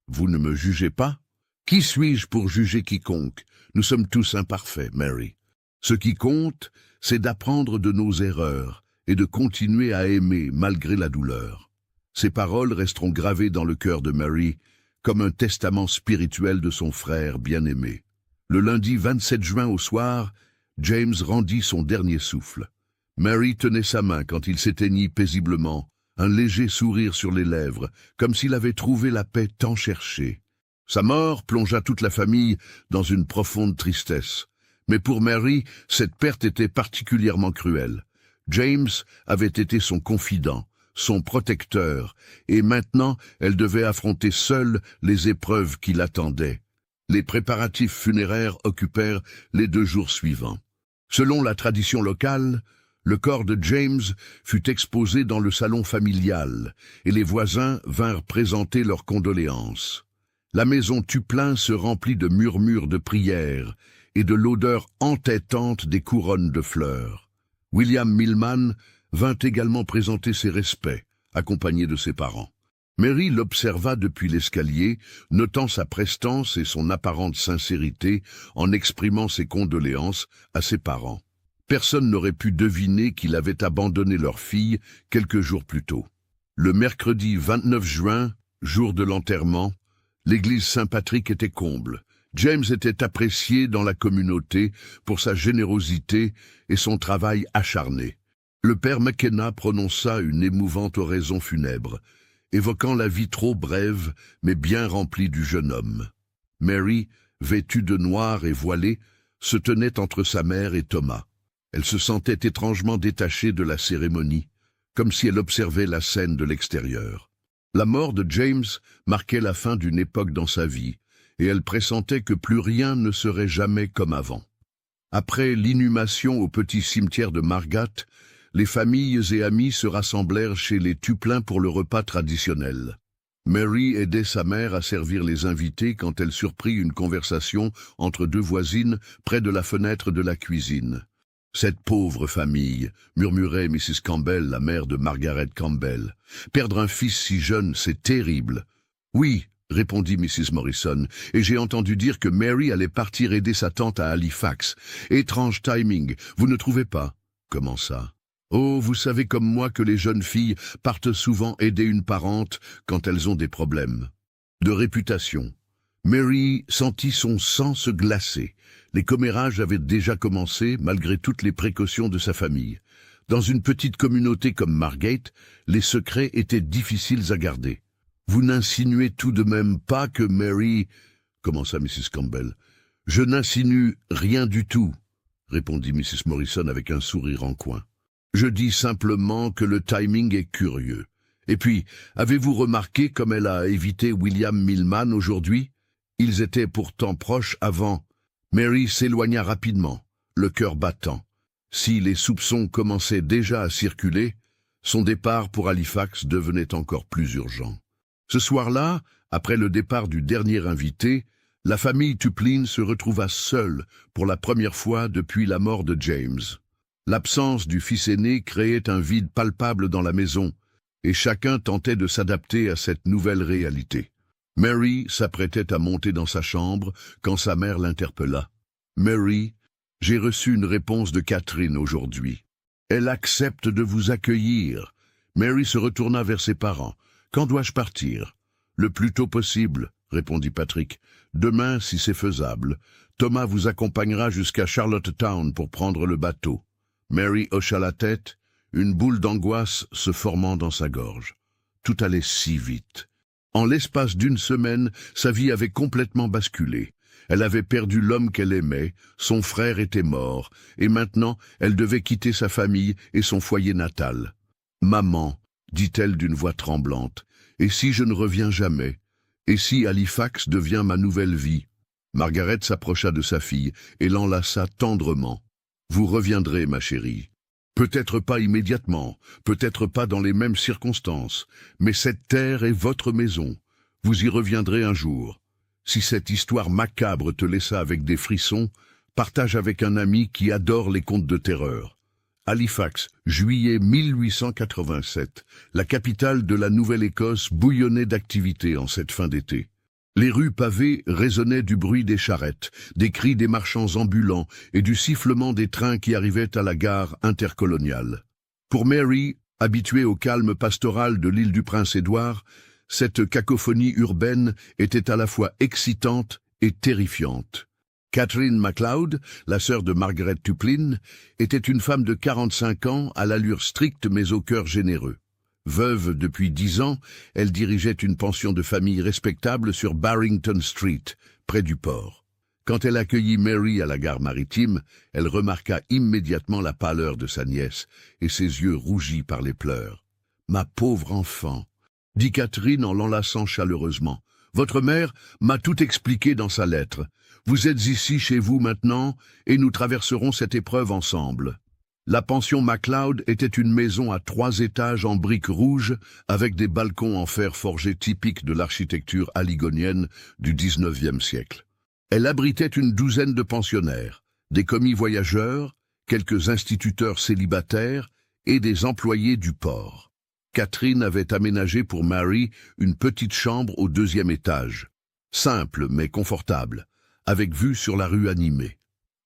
Vous ne me jugez pas? Qui suis-je pour juger quiconque? Nous sommes tous imparfaits, Mary. Ce qui compte, c'est d'apprendre de nos erreurs et de continuer à aimer malgré la douleur. Ces paroles resteront gravées dans le cœur de Mary, comme un testament spirituel de son frère bien-aimé. Le lundi 27 juin au soir, James rendit son dernier souffle. Mary tenait sa main quand il s'éteignit paisiblement, un léger sourire sur les lèvres, comme s'il avait trouvé la paix tant cherchée. Sa mort plongea toute la famille dans une profonde tristesse. Mais pour Mary, cette perte était particulièrement cruelle. James avait été son confident, son protecteur, et maintenant elle devait affronter seule les épreuves qui l'attendaient. Les préparatifs funéraires occupèrent les 2 jours suivants. Selon la tradition locale, le corps de James fut exposé dans le salon familial, et les voisins vinrent présenter leurs condoléances. La maison Tuplin se remplit de murmures de prières et de l'odeur entêtante des couronnes de fleurs. William Millman vint également présenter ses respects, accompagné de ses parents. Mary l'observa depuis l'escalier, notant sa prestance et son apparente sincérité en exprimant ses condoléances à ses parents. Personne n'aurait pu deviner qu'il avait abandonné leur fille quelques jours plus tôt. Le mercredi 29 juin, jour de l'enterrement, L'église Saint-Patrick était comble. James était apprécié dans la communauté pour sa générosité et son travail acharné. Le père McKenna prononça une émouvante oraison funèbre, évoquant la vie trop brève mais bien remplie du jeune homme. Mary, vêtue de noir et voilée, se tenait entre sa mère et Thomas. Elle se sentait étrangement détachée de la cérémonie, comme si elle observait la scène de l'extérieur. La mort de James marquait la fin d'une époque dans sa vie, et elle pressentait que plus rien ne serait jamais comme avant. Après l'inhumation au petit cimetière de Margat, les familles et amis se rassemblèrent chez les Tuplin pour le repas traditionnel. Mary aidait sa mère à servir les invités quand elle surprit une conversation entre deux voisines près de la fenêtre de la cuisine. « Cette pauvre famille », murmurait Mrs. Campbell, la mère de Margaret Campbell. « Perdre un fils si jeune, c'est terrible. »« Oui, » répondit Mrs. Morrison, « et j'ai entendu dire que Mary allait partir aider sa tante à Halifax. Étrange timing, vous ne trouvez pas ?»« Comment ça ?»« Oh, vous savez comme moi que les jeunes filles partent souvent aider une parente quand elles ont des problèmes. » De réputation. Mary sentit son sang se glacer. Les commérages avaient déjà commencé, malgré toutes les précautions de sa famille. Dans une petite communauté comme Margate, les secrets étaient difficiles à garder. « Vous n'insinuez tout de même pas que Mary... » commença Mrs. Campbell. « Je n'insinue rien du tout, » répondit Mrs. Morrison avec un sourire en coin. « Je dis simplement que le timing est curieux. Et puis, avez-vous remarqué comme elle a évité William Millman aujourd'hui? Ils étaient pourtant proches avant. » Mary s'éloigna rapidement, le cœur battant. Si les soupçons commençaient déjà à circuler, son départ pour Halifax devenait encore plus urgent. Ce soir-là, après le départ du dernier invité, la famille Tuplin se retrouva seule pour la première fois depuis la mort de James. L'absence du fils aîné créait un vide palpable dans la maison, et chacun tentait de s'adapter à cette nouvelle réalité. Mary s'apprêtait à monter dans sa chambre quand sa mère l'interpella. « Mary, j'ai reçu une réponse de Catherine aujourd'hui. Elle accepte de vous accueillir. » Mary se retourna vers ses parents. « Quand dois-je partir ?»« Le plus tôt possible, » répondit Patrick. « Demain, si c'est faisable. Thomas vous accompagnera jusqu'à Charlottetown pour prendre le bateau. » Mary hocha la tête, une boule d'angoisse se formant dans sa gorge. Tout allait si vite. En l'espace d'une semaine, sa vie avait complètement basculé. Elle avait perdu l'homme qu'elle aimait, son frère était mort, et maintenant elle devait quitter sa famille et son foyer natal. « Maman, » dit-elle d'une voix tremblante, « et si je ne reviens jamais? Et si Halifax devient ma nouvelle vie ?» Margaret s'approcha de sa fille et l'enlaça tendrement. « Vous reviendrez, ma chérie. Peut-être pas immédiatement, peut-être pas dans les mêmes circonstances, mais cette terre est votre maison. Vous y reviendrez un jour. Si cette histoire macabre te laissa avec des frissons, partage avec un ami qui adore les contes de terreur. » Halifax, juillet 1887. La capitale de la Nouvelle-Écosse bouillonnait d'activité en cette fin d'été. Les rues pavées résonnaient du bruit des charrettes, des cris des marchands ambulants et du sifflement des trains qui arrivaient à la gare intercoloniale. Pour Mary, habituée au calme pastoral de l'île du Prince-Édouard, cette cacophonie urbaine était à la fois excitante et terrifiante. Catherine MacLeod, la sœur de Margaret Tuplin, était une femme de 45 ans à l'allure stricte mais au cœur généreux. Veuve depuis 10 ans, elle dirigeait une pension de famille respectable sur Barrington Street, près du port. Quand elle accueillit Mary à la gare maritime, elle remarqua immédiatement la pâleur de sa nièce et ses yeux rougis par les pleurs. « Ma pauvre enfant !» dit Catherine en l'enlaçant chaleureusement. « Votre mère m'a tout expliqué dans sa lettre. Vous êtes ici chez vous maintenant et nous traverserons cette épreuve ensemble. » La pension MacLeod était une maison à 3 étages en briques rouges avec des balcons en fer forgé typiques de l'architecture haligonienne du XIXe siècle. Elle abritait une douzaine de pensionnaires, des commis voyageurs, quelques instituteurs célibataires et des employés du port. Catherine avait aménagé pour Mary une petite chambre au 2e étage, simple mais confortable, avec vue sur la rue animée.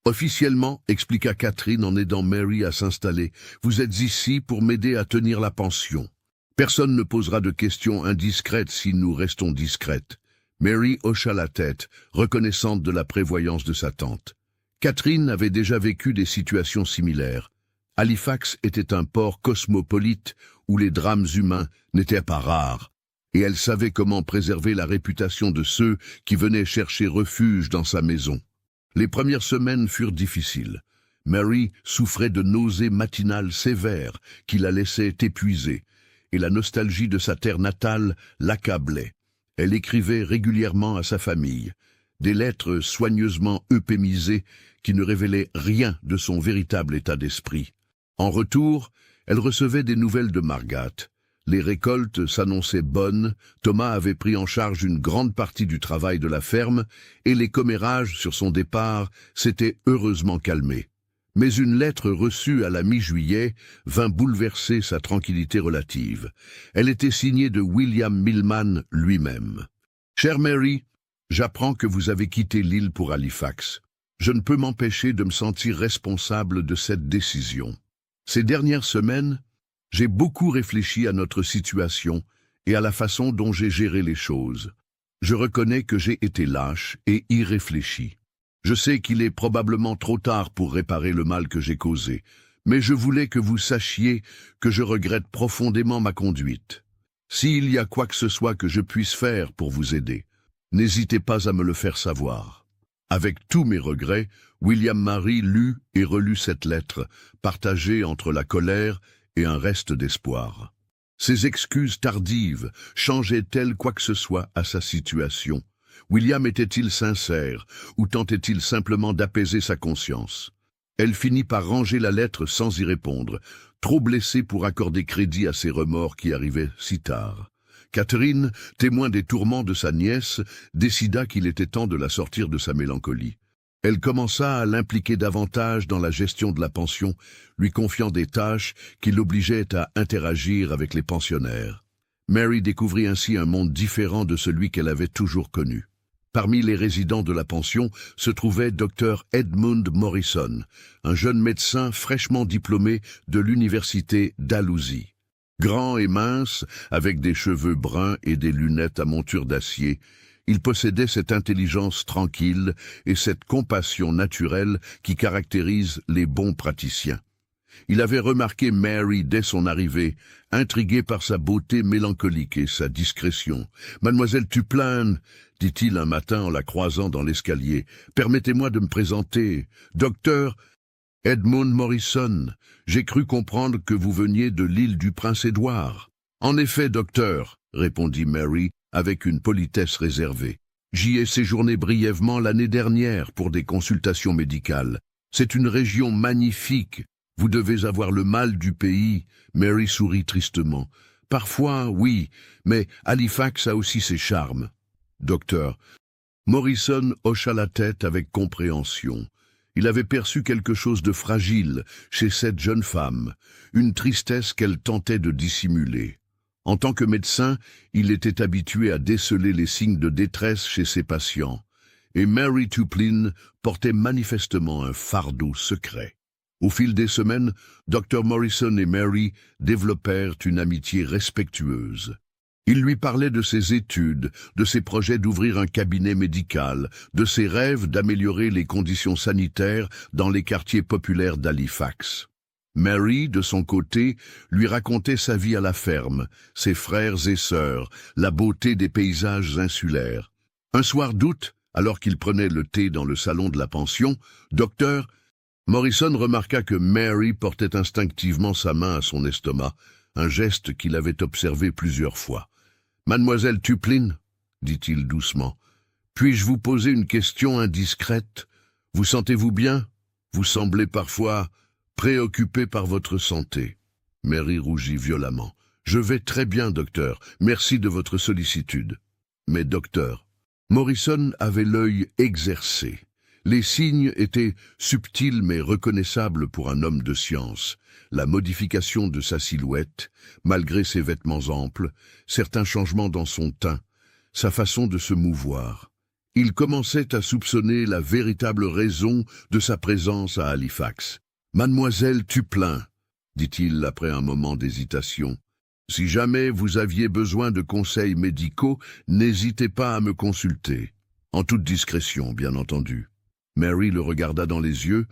Officiellement, expliqua Catherine en aidant Mary à s'installer, vous êtes ici pour m'aider à tenir la pension. Personne ne posera de questions indiscrètes si nous restons discrètes. Mary hocha la tête, reconnaissante de la prévoyance de sa tante. Catherine avait déjà vécu des situations similaires. Halifax était un port cosmopolite où les drames humains n'étaient pas rares, et elle savait comment préserver la réputation de ceux qui venaient chercher refuge dans sa maison. Les premières semaines furent difficiles. Mary souffrait de nausées matinales sévères qui la laissaient épuisée, et la nostalgie de sa terre natale l'accablait. Elle écrivait régulièrement à sa famille, des lettres soigneusement euphémisées qui ne révélaient rien de son véritable état d'esprit. En retour, elle recevait des nouvelles de Margaret. Les récoltes s'annonçaient bonnes, Thomas avait pris en charge une grande partie du travail de la ferme, et les commérages sur son départ s'étaient heureusement calmés. Mais une lettre reçue à la mi-juillet vint bouleverser sa tranquillité relative. Elle était signée de William Millman lui-même. « Chère Mary, j'apprends que vous avez quitté l'île pour Halifax. Je ne peux m'empêcher de me sentir responsable de cette décision. Ces dernières semaines, j'ai beaucoup réfléchi à notre situation et à la façon dont j'ai géré les choses. Je reconnais que j'ai été lâche et irréfléchi. Je sais qu'il est probablement trop tard pour réparer le mal que j'ai causé, mais je voulais que vous sachiez que je regrette profondément ma conduite. S'il y a quoi que ce soit que je puisse faire pour vous aider, n'hésitez pas à me le faire savoir. » Avec tous mes regrets, William Mary lut et relut cette lettre, partagée entre la colère et un reste d'espoir. Ses excuses tardives changeaient-elles quoi que ce soit à sa situation? William était-il sincère ou tentait-il simplement d'apaiser sa conscience? Elle finit par ranger la lettre sans y répondre, trop blessée pour accorder crédit à ses remords qui arrivaient si tard. Catherine, témoin des tourments de sa nièce, décida qu'il était temps de la sortir de sa mélancolie. Elle commença à l'impliquer davantage dans la gestion de la pension, lui confiant des tâches qui l'obligeaient à interagir avec les pensionnaires. Mary découvrit ainsi un monde différent de celui qu'elle avait toujours connu. Parmi les résidents de la pension se trouvait Dr Edmund Morrison, un jeune médecin fraîchement diplômé de l'université Dalhousie. Grand et mince, avec des cheveux bruns et des lunettes à monture d'acier, il possédait cette intelligence tranquille et cette compassion naturelle qui caractérise les bons praticiens. Il avait remarqué Mary dès son arrivée, intrigué par sa beauté mélancolique et sa discrétion. « Mademoiselle Tuplin, dit-il un matin en la croisant dans l'escalier, « permettez-moi de me présenter. Docteur Edmund Morrison, j'ai cru comprendre que vous veniez de l'île du Prince-Édouard. »« En effet, docteur, » répondit Mary avec une politesse réservée. « J'y ai séjourné brièvement l'année dernière pour des consultations médicales. C'est une région magnifique. Vous devez avoir le mal du pays. » Mary sourit tristement. « Parfois, oui, mais Halifax a aussi ses charmes. » Docteur. Morrison hocha la tête avec compréhension. Il avait perçu quelque chose de fragile chez cette jeune femme, une tristesse qu'elle tentait de dissimuler. En tant que médecin, il était habitué à déceler les signes de détresse chez ses patients, et Mary Tuplin portait manifestement un fardeau secret. Au fil des semaines, Dr Morrison et Mary développèrent une amitié respectueuse. Il lui parlait de ses études, de ses projets d'ouvrir un cabinet médical, de ses rêves d'améliorer les conditions sanitaires dans les quartiers populaires d'Halifax. Mary, de son côté, lui racontait sa vie à la ferme, ses frères et sœurs, la beauté des paysages insulaires. Un soir d'août, alors qu'il prenait le thé dans le salon de la pension, Dr Morrison remarqua que Mary portait instinctivement sa main à son estomac, un geste qu'il avait observé plusieurs fois. « Mademoiselle Tuplin, dit-il doucement, puis-je vous poser une question indiscrète? Vous sentez-vous bien? Vous semblez parfois préoccupée par votre santé. » Mary rougit violemment. « Je vais très bien, docteur. Merci de votre sollicitude. » Mais docteur, Morrison avait l'œil exercé. Les signes étaient subtils mais reconnaissables pour un homme de science. La modification de sa silhouette, malgré ses vêtements amples, certains changements dans son teint, sa façon de se mouvoir. Il commençait à soupçonner la véritable raison de sa présence à Halifax. « Mademoiselle Tuplin, dit-il après un moment d'hésitation, Si jamais vous aviez besoin de conseils médicaux, n'hésitez pas à me consulter. En toute discrétion, bien entendu. Mary le regarda dans les yeux,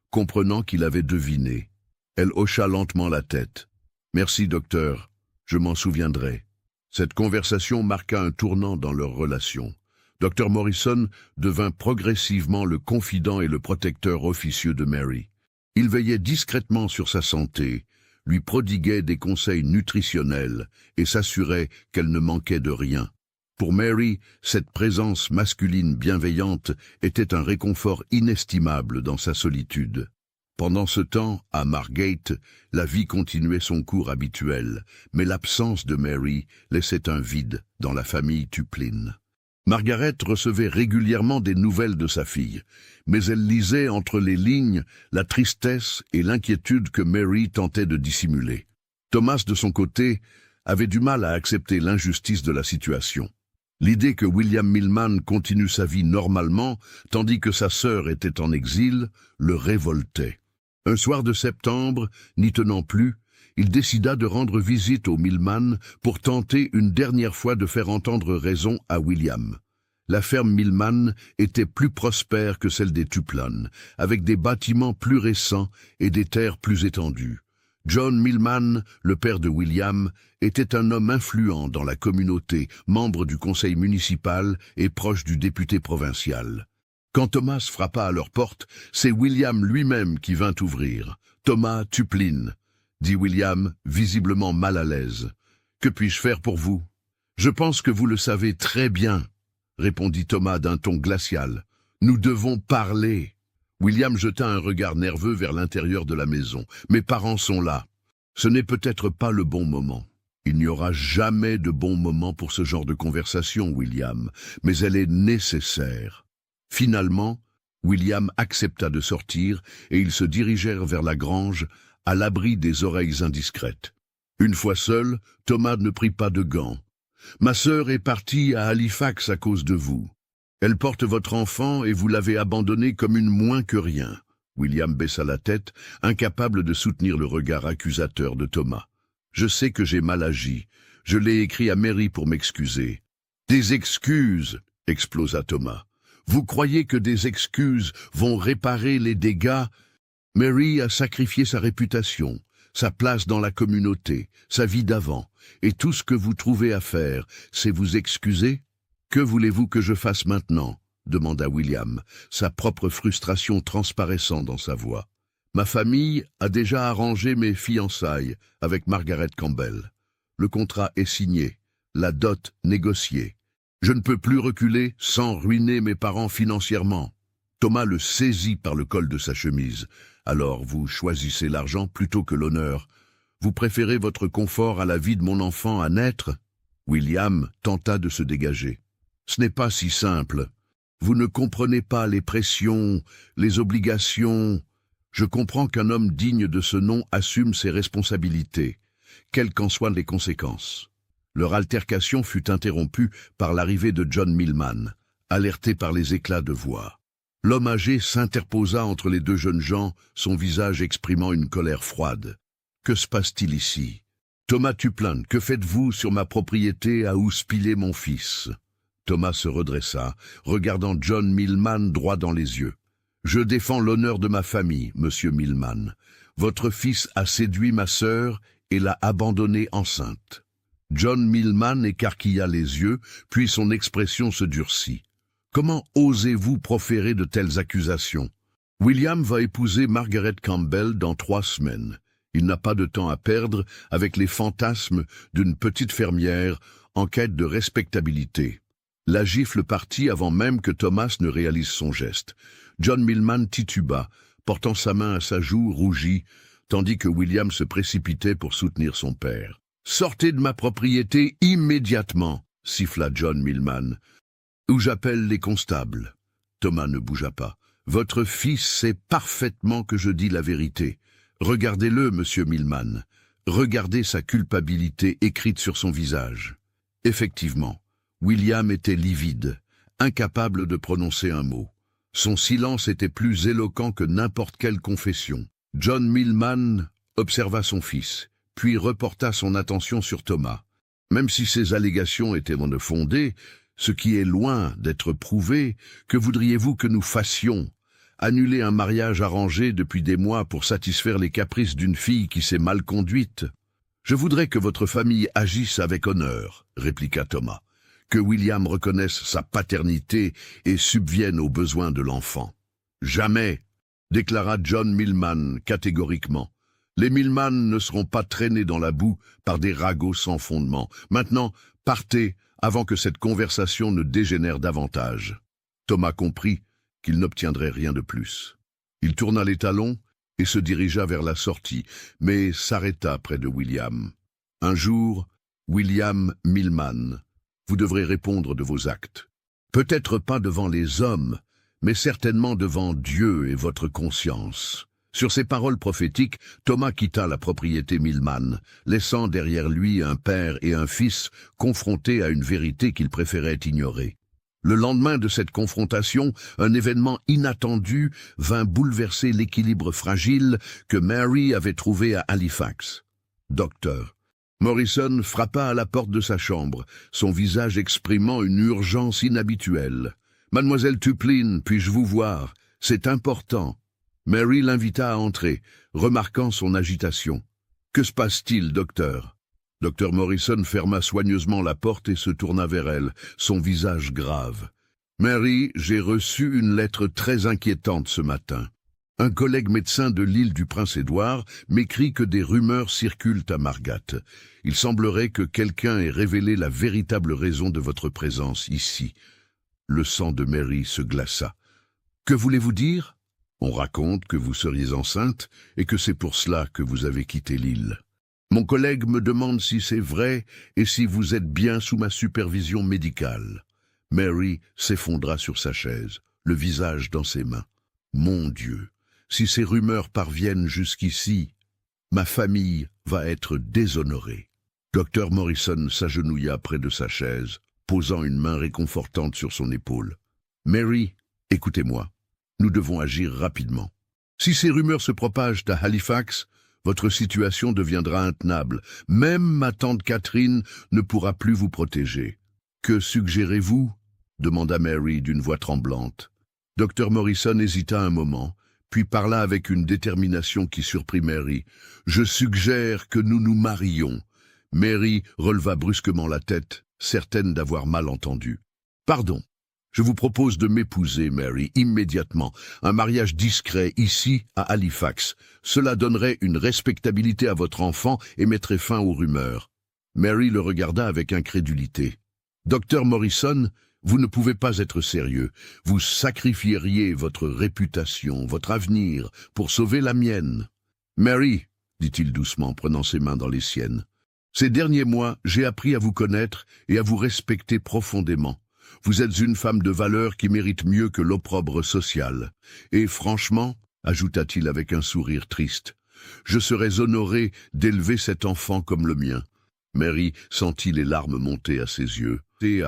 comprenant qu'il avait deviné. Elle hocha lentement la tête. « Merci, docteur. Je m'en souviendrai. » Cette conversation marqua un tournant dans leur relation. Dr Morrison devint progressivement le confident et le protecteur officieux de Mary. Il veillait discrètement sur sa santé, lui prodiguait des conseils nutritionnels et s'assurait qu'elle ne manquait de rien. Pour Mary, cette présence masculine bienveillante était un réconfort inestimable dans sa solitude. Pendant ce temps, à Margate, la vie continuait son cours habituel, mais l'absence de Mary laissait un vide dans la famille Tuplin. Margaret recevait régulièrement des nouvelles de sa fille, mais elle lisait entre les lignes la tristesse et l'inquiétude que Mary tentait de dissimuler. Thomas, de son côté, avait du mal à accepter l'injustice de la situation. L'idée que William Millman continue sa vie normalement, tandis que sa sœur était en exil, le révoltait. Un soir de septembre, n'y tenant plus, il décida de rendre visite aux Millman pour tenter une dernière fois de faire entendre raison à William. La ferme Millman était plus prospère que celle des Tuplin, avec des bâtiments plus récents et des terres plus étendues. John Millman, le père de William, était un homme influent dans la communauté, membre du conseil municipal et proche du député provincial. Quand Thomas frappa à leur porte, c'est William lui-même qui vint ouvrir. « Thomas Tuplin », dit William, visiblement mal à l'aise. « Que puis-je faire pour vous ?»« Je pense que vous le savez très bien, » répondit Thomas d'un ton glacial. « Nous devons parler. » William jeta un regard nerveux vers l'intérieur de la maison. « Mes parents sont là. Ce n'est peut-être pas le bon moment. » « Il n'y aura jamais de bon moment pour ce genre de conversation, William, mais elle est nécessaire. » Finalement, William accepta de sortir et ils se dirigèrent vers la grange, à l'abri des oreilles indiscrètes. Une fois seul, Thomas ne prit pas de gants. « Ma sœur est partie à Halifax à cause de vous. Elle porte votre enfant et vous l'avez abandonnée comme une moins que rien. » William baissa la tête, incapable de soutenir le regard accusateur de Thomas. « Je sais que j'ai mal agi. Je l'ai écrit à Mary pour m'excuser. »« Des excuses !» explosa Thomas. « Vous croyez que des excuses vont réparer les dégâts ? Mary a sacrifié sa réputation, sa place dans la communauté, sa vie d'avant, et tout ce que vous trouvez à faire, c'est vous excuser ? Que voulez-vous que je fasse maintenant ? Demanda William, sa propre frustration transparaissant dans sa voix. Ma famille a déjà arrangé mes fiançailles avec Margaret Campbell. Le contrat est signé, la dot négociée. Je ne peux plus reculer sans ruiner mes parents financièrement. Thomas le saisit par le col de sa chemise. Alors vous choisissez l'argent plutôt que l'honneur. Vous préférez votre confort à la vie de mon enfant à naître ? William tenta de se dégager. Ce n'est pas si simple. Vous ne comprenez pas les pressions, les obligations. Je comprends qu'un homme digne de ce nom assume ses responsabilités, quelles qu'en soient les conséquences. Leur altercation fut interrompue par l'arrivée de John Millman, alerté par les éclats de voix. L'homme âgé s'interposa entre les deux jeunes gens, son visage exprimant une colère froide. « Que se passe-t-il ici ? Thomas Tuplin, que faites-vous sur ma propriété à houspiller mon fils ?» Thomas se redressa, regardant John Millman droit dans les yeux. « Je défends l'honneur de ma famille, monsieur Millman. Votre fils a séduit ma sœur et l'a abandonnée enceinte. » John Millman écarquilla les yeux, puis son expression se durcit. « Comment osez-vous proférer de telles accusations ? William va épouser Margaret Campbell dans 3 semaines. Il n'a pas de temps à perdre avec les fantasmes d'une petite fermière en quête de respectabilité. » La gifle partit avant même que Thomas ne réalise son geste. John Millman tituba, portant sa main à sa joue rougie, tandis que William se précipitait pour soutenir son père. « Sortez de ma propriété immédiatement !» siffla John Millman. « Ou j'appelle les constables. » Thomas ne bougea pas. « Votre fils sait parfaitement que je dis la vérité. Regardez-le, monsieur Millman. Regardez sa culpabilité écrite sur son visage. » Effectivement, William était livide, incapable de prononcer un mot. Son silence était plus éloquent que n'importe quelle confession. John Millman observa son fils, puis reporta son attention sur Thomas. Même si ces allégations étaient non fondées, ce qui est loin d'être prouvé, que voudriez-vous que nous fassions? Annuler un mariage arrangé depuis des mois pour satisfaire les caprices d'une fille qui s'est mal conduite? Je voudrais que votre famille agisse avec honneur, répliqua Thomas, que William reconnaisse sa paternité et subvienne aux besoins de l'enfant. Jamais, déclara John Millman catégoriquement. Les Millman ne seront pas traînés dans la boue par des ragots sans fondement. Maintenant, partez avant que cette conversation ne dégénère davantage. Thomas comprit qu'il n'obtiendrait rien de plus. Il tourna les talons et se dirigea vers la sortie, mais s'arrêta près de William. Un jour, William Millman, vous devrez répondre de vos actes. Peut-être pas devant les hommes, mais certainement devant Dieu et votre conscience. Sur ces paroles prophétiques, Thomas quitta la propriété Millman, laissant derrière lui un père et un fils confrontés à une vérité qu'ils préféraient ignorer. Le lendemain de cette confrontation, un événement inattendu vint bouleverser l'équilibre fragile que Mary avait trouvé à Halifax. Docteur Morrison frappa à la porte de sa chambre, son visage exprimant une urgence inhabituelle. « Mademoiselle Tuplin, puis-je vous voir? C'est important. » Mary l'invita à entrer, remarquant son agitation. « Que se passe-t-il, docteur ?» Docteur Morrison ferma soigneusement la porte et se tourna vers elle, son visage grave. « Mary, j'ai reçu une lettre très inquiétante ce matin. Un collègue médecin de l'île du Prince-Édouard m'écrit que des rumeurs circulent à Margate. Il semblerait que quelqu'un ait révélé la véritable raison de votre présence ici. » Le sang de Mary se glaça. « Que voulez-vous dire ? On raconte que vous seriez enceinte et que c'est pour cela que vous avez quitté l'île. Mon collègue me demande si c'est vrai et si vous êtes bien sous ma supervision médicale. » Mary s'effondra sur sa chaise, le visage dans ses mains. « Mon Dieu, si ces rumeurs parviennent jusqu'ici, ma famille va être déshonorée. » Docteur Morrison s'agenouilla près de sa chaise, posant une main réconfortante sur son épaule. « Mary, écoutez-moi. Nous devons agir rapidement. Si ces rumeurs se propagent à Halifax, votre situation deviendra intenable. Même ma tante Catherine ne pourra plus vous protéger. « Que suggérez-vous » demanda Mary d'une voix tremblante. Dr Morrison hésita un moment, puis parla avec une détermination qui surprit Mary. « Je suggère que nous nous marions. » Mary releva brusquement la tête, certaine d'avoir mal entendu. « Pardon. Je vous propose de m'épouser, Mary, immédiatement. Un mariage discret, ici, à Halifax. Cela donnerait une respectabilité à votre enfant et mettrait fin aux rumeurs. » Mary le regarda avec incrédulité. « Docteur Morrison, vous ne pouvez pas être sérieux. Vous sacrifieriez votre réputation, votre avenir, pour sauver la mienne. »« Mary, » dit-il doucement, prenant ses mains dans les siennes, « ces derniers mois, j'ai appris à vous connaître et à vous respecter profondément. Vous êtes une femme de valeur qui mérite mieux que l'opprobre social. Et franchement, ajouta-t-il avec un sourire triste, je serais honoré d'élever cet enfant comme le mien. » Mary sentit les larmes monter à ses yeux. Et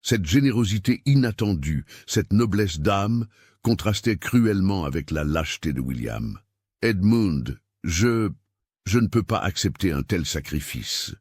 cette générosité inattendue, cette noblesse d'âme, contrastait cruellement avec la lâcheté de William. « Edmund, je ne peux pas accepter un tel sacrifice. »«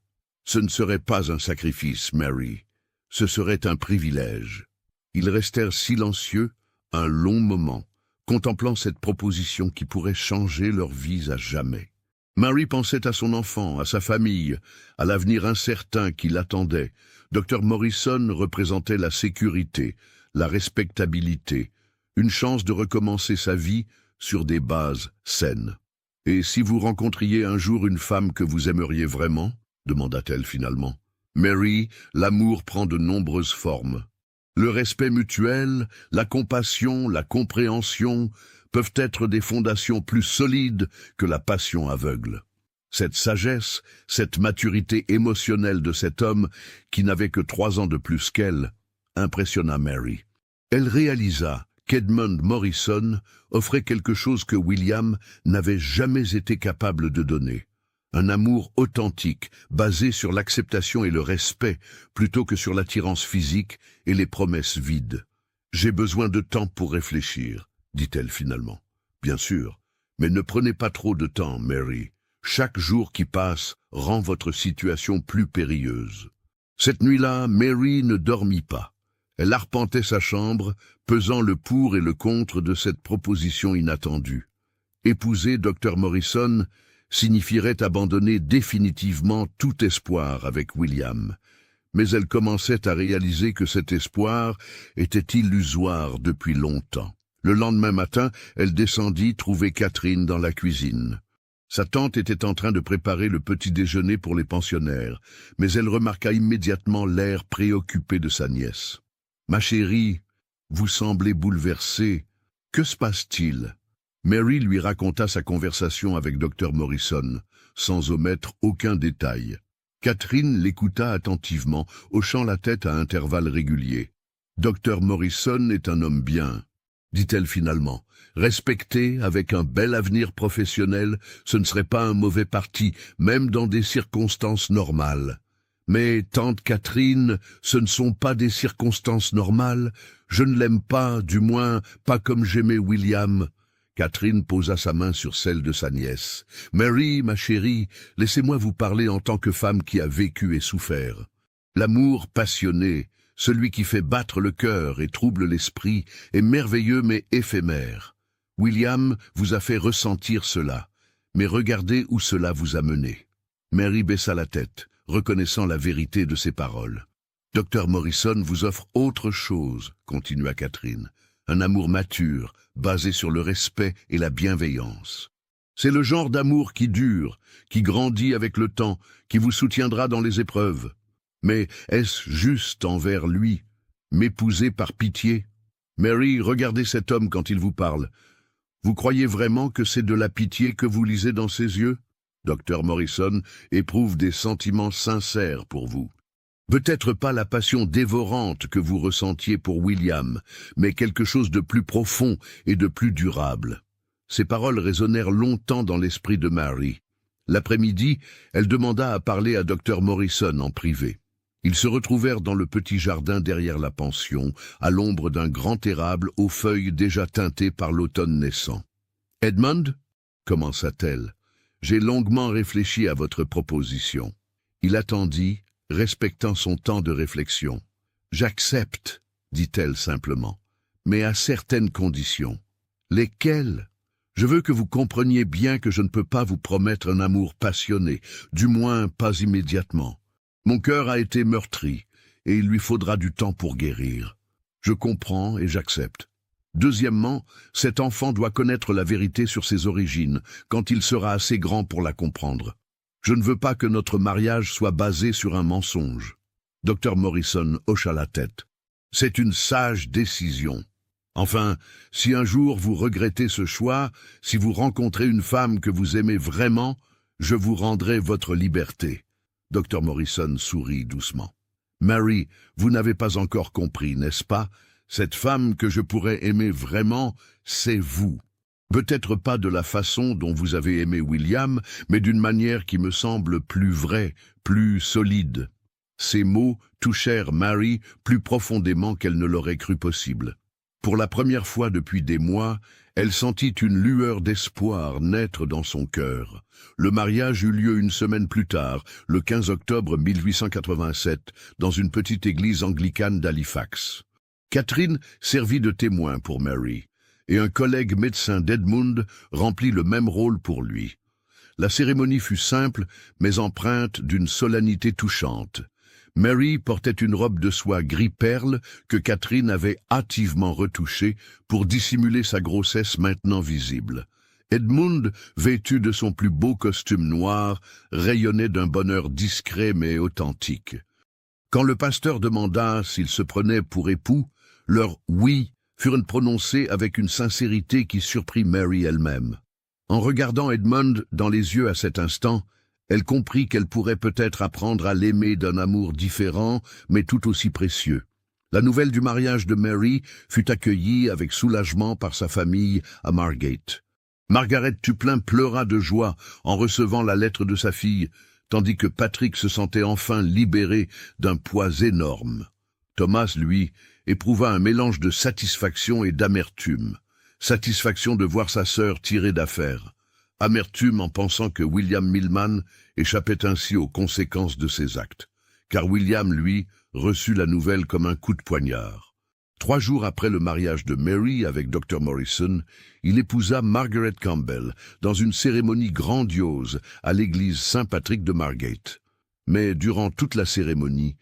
Ce ne serait pas un sacrifice, Mary. Ce serait un privilège. » Ils restèrent silencieux un long moment, contemplant cette proposition qui pourrait changer leurs vies à jamais. Mary pensait à son enfant, à sa famille, à l'avenir incertain qui l'attendait. Dr Morrison représentait la sécurité, la respectabilité, une chance de recommencer sa vie sur des bases saines. « Et si vous rencontriez un jour une femme que vous aimeriez vraiment ?» demanda-t-elle finalement. « Mary, l'amour prend de nombreuses formes. Le respect mutuel, la compassion, la compréhension peuvent être des fondations plus solides que la passion aveugle. » Cette sagesse, cette maturité émotionnelle de cet homme, qui n'avait que 3 ans de plus qu'elle, impressionna Mary. Elle réalisa qu'Edmund Morrison offrait quelque chose que William n'avait jamais été capable de donner. Un amour authentique, basé sur l'acceptation et le respect, plutôt que sur l'attirance physique et les promesses vides. « J'ai besoin de temps pour réfléchir, » dit-elle finalement. « Bien sûr, mais ne prenez pas trop de temps, Mary. Chaque jour qui passe rend votre situation plus périlleuse. Cette nuit-là, Mary ne dormit pas. Elle arpentait sa chambre, pesant le pour et le contre de cette proposition inattendue. Épouser Dr Morrison signifierait abandonner définitivement tout espoir avec William. Mais elle commençait à réaliser que cet espoir était illusoire depuis longtemps. Le lendemain matin, elle descendit trouver Catherine dans la cuisine. Sa tante était en train de préparer le petit déjeuner pour les pensionnaires, mais elle remarqua immédiatement l'air préoccupé de sa nièce. « Ma chérie, vous semblez bouleversée. Que se passe-t-il » Mary lui raconta sa conversation avec Dr Morrison, sans omettre aucun détail. Catherine l'écouta attentivement, hochant la tête à intervalles réguliers. « Dr Morrison est un homme bien, » dit-elle finalement. « Respecté, avec un bel avenir professionnel, ce ne serait pas un mauvais parti, même dans des circonstances normales. Mais, tante Catherine, ce ne sont pas des circonstances normales. Je ne l'aime pas, du moins, pas comme j'aimais William. » Catherine posa sa main sur celle de sa nièce. « Mary, ma chérie, laissez-moi vous parler en tant que femme qui a vécu et souffert. L'amour passionné, celui qui fait battre le cœur et trouble l'esprit, est merveilleux mais éphémère. William vous a fait ressentir cela, mais regardez où cela vous a mené. » Mary baissa la tête, reconnaissant la vérité de ses paroles. « Dr Morrison vous offre autre chose, » continua Catherine. « Un amour mature, basé sur le respect et la bienveillance. C'est le genre d'amour qui dure, qui grandit avec le temps, qui vous soutiendra dans les épreuves. Mais est-ce juste envers lui, m'épouser par pitié? Mary, regardez cet homme quand il vous parle. Vous croyez vraiment que c'est de la pitié que vous lisez dans ses yeux? Dr Morrison éprouve des sentiments sincères pour vous. Peut-être pas la passion dévorante que vous ressentiez pour William, mais quelque chose de plus profond et de plus durable. » Ces paroles résonnèrent longtemps dans l'esprit de Mary. L'après-midi, elle demanda à parler à Dr Morrison en privé. Ils se retrouvèrent dans le petit jardin derrière la pension, à l'ombre d'un grand érable aux feuilles déjà teintées par l'automne naissant. « Edmund, » commença-t-elle, « j'ai longuement réfléchi à votre proposition. » Il attendit, respectant son temps de réflexion. « J'accepte, » dit-elle simplement, « mais à certaines conditions. »« Lesquelles ? Je veux que vous compreniez bien que je ne peux pas vous promettre un amour passionné, du moins pas immédiatement. Mon cœur a été meurtri, et il lui faudra du temps pour guérir. Je comprends et j'accepte. Deuxièmement, cet enfant doit connaître la vérité sur ses origines, quand il sera assez grand pour la comprendre. Je ne veux pas que notre mariage soit basé sur un mensonge. » Dr Morrison hocha la tête. « C'est une sage décision. Enfin, si un jour vous regrettez ce choix, si vous rencontrez une femme que vous aimez vraiment, je vous rendrai votre liberté. » Dr Morrison sourit doucement. « Mary, vous n'avez pas encore compris, n'est-ce pas? Cette femme que je pourrais aimer vraiment, c'est vous. Peut-être pas de la façon dont vous avez aimé William, mais d'une manière qui me semble plus vraie, plus solide. » Ces mots touchèrent Mary plus profondément qu'elle ne l'aurait cru possible. Pour la première fois depuis des mois, elle sentit une lueur d'espoir naître dans son cœur. Le mariage eut lieu une semaine plus tard, le 15 octobre 1887, dans une petite église anglicane d'Halifax. Catherine servit de témoin pour Mary, et un collègue médecin d'Edmund remplit le même rôle pour lui. La cérémonie fut simple, mais empreinte d'une solennité touchante. Mary portait une robe de soie gris-perle que Catherine avait hâtivement retouchée pour dissimuler sa grossesse maintenant visible. Edmund, vêtu de son plus beau costume noir, rayonnait d'un bonheur discret mais authentique. Quand le pasteur demanda s'ils se prenaient pour époux, leurs « oui » furent prononcés avec une sincérité qui surprit Mary elle-même. En regardant Edmund dans les yeux à cet instant, elle comprit qu'elle pourrait peut-être apprendre à l'aimer d'un amour différent, mais tout aussi précieux. La nouvelle du mariage de Mary fut accueillie avec soulagement par sa famille à Margate. Margaret Tuplin pleura de joie en recevant la lettre de sa fille, tandis que Patrick se sentait enfin libéré d'un poids énorme. Thomas, lui, éprouva un mélange de satisfaction et d'amertume. Satisfaction de voir sa sœur tirée d'affaire. Amertume en pensant que William Millman échappait ainsi aux conséquences de ses actes, car William, lui, reçut la nouvelle comme un coup de poignard. 3 jours après le mariage de Mary avec Dr. Morrison, il épousa Margaret Campbell dans une cérémonie grandiose à l'église Saint-Patrick de Margate. Mais durant toute la cérémonie,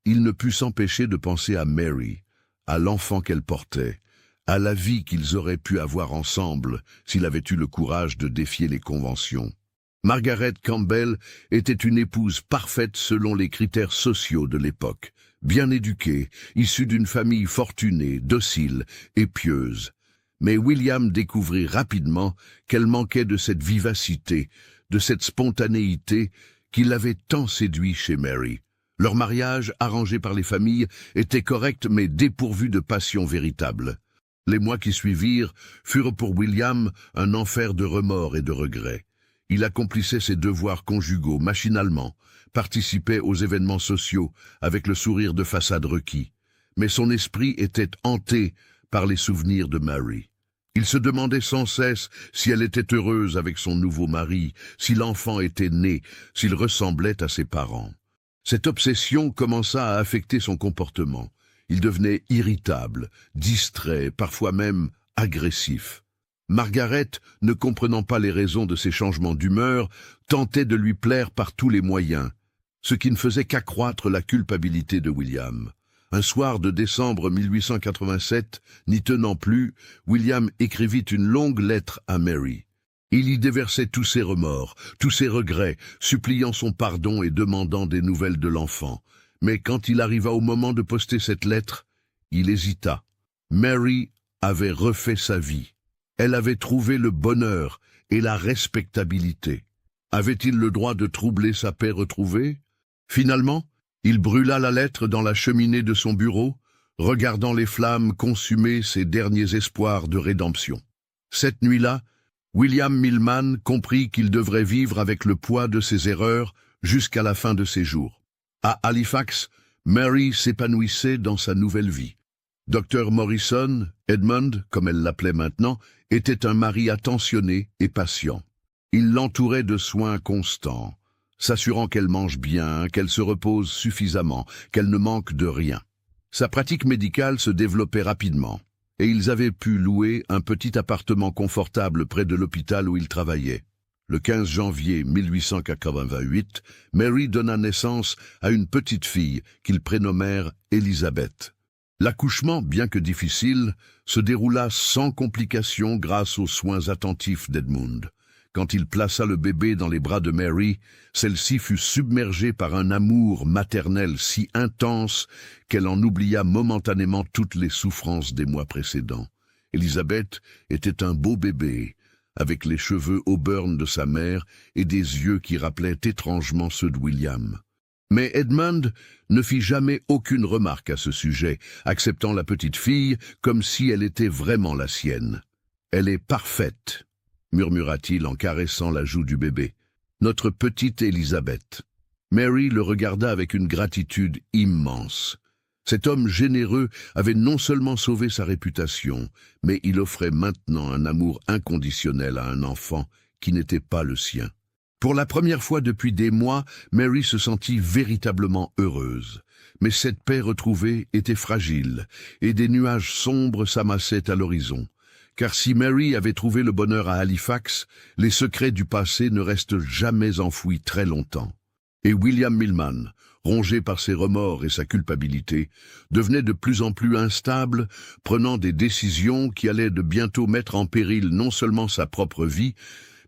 il ne put s'empêcher de penser à Mary, à l'enfant qu'elle portait, à la vie qu'ils auraient pu avoir ensemble s'il avait eu le courage de défier les conventions. Margaret Campbell était une épouse parfaite selon les critères sociaux de l'époque, bien éduquée, issue d'une famille fortunée, docile et pieuse. Mais William découvrit rapidement qu'elle manquait de cette vivacité, de cette spontanéité qui l'avait tant séduit chez Mary. Leur mariage, arrangé par les familles, était correct mais dépourvu de passion véritable. Les mois qui suivirent furent pour William un enfer de remords et de regrets. Il accomplissait ses devoirs conjugaux machinalement, participait aux événements sociaux avec le sourire de façade requis. Mais son esprit était hanté par les souvenirs de Mary. Il se demandait sans cesse si elle était heureuse avec son nouveau mari, si l'enfant était né, s'il ressemblait à ses parents. Cette obsession commença à affecter son comportement. Il devenait irritable, distrait, parfois même agressif. Margaret, ne comprenant pas les raisons de ces changements d'humeur, tentait de lui plaire par tous les moyens, ce qui ne faisait qu'accroître la culpabilité de William. Un soir de décembre 1887, n'y tenant plus, William écrivit une longue lettre à Mary. Il y déversait tous ses remords, tous ses regrets, suppliant son pardon et demandant des nouvelles de l'enfant. Mais quand il arriva au moment de poster cette lettre, il hésita. Mary avait refait sa vie. Elle avait trouvé le bonheur et la respectabilité. Avait-il le droit de troubler sa paix retrouvée? Finalement, il brûla la lettre dans la cheminée de son bureau, regardant les flammes consumer ses derniers espoirs de rédemption. Cette nuit-là, William Millman comprit qu'il devrait vivre avec le poids de ses erreurs jusqu'à la fin de ses jours. À Halifax, Mary s'épanouissait dans sa nouvelle vie. Dr. Morrison, Edmund, comme elle l'appelait maintenant, était un mari attentionné et patient. Il l'entourait de soins constants, s'assurant qu'elle mange bien, qu'elle se repose suffisamment, qu'elle ne manque de rien. Sa pratique médicale se développait rapidement, et ils avaient pu louer un petit appartement confortable près de l'hôpital où il travaillait. Le 15 janvier 1888, Mary donna naissance à une petite fille qu'ils prénommèrent Elizabeth. L'accouchement, bien que difficile, se déroula sans complications grâce aux soins attentifs d'Edmund. Quand il plaça le bébé dans les bras de Mary, celle-ci fut submergée par un amour maternel si intense qu'elle en oublia momentanément toutes les souffrances des mois précédents. Elizabeth était un beau bébé, avec les cheveux auburn de sa mère et des yeux qui rappelaient étrangement ceux de William. Mais Edmund ne fit jamais aucune remarque à ce sujet, acceptant la petite fille comme si elle était vraiment la sienne. « Elle est parfaite », murmura-t-il en caressant la joue du bébé. « Notre petite Élisabeth. » Mary le regarda avec une gratitude immense. Cet homme généreux avait non seulement sauvé sa réputation, mais il offrait maintenant un amour inconditionnel à un enfant qui n'était pas le sien. Pour la première fois depuis des mois, Mary se sentit véritablement heureuse. Mais cette paix retrouvée était fragile, et des nuages sombres s'amassaient à l'horizon. Car si Mary avait trouvé le bonheur à Halifax, les secrets du passé ne restent jamais enfouis très longtemps. Et William Millman, rongé par ses remords et sa culpabilité, devenait de plus en plus instable, prenant des décisions qui allaient de bientôt mettre en péril non seulement sa propre vie,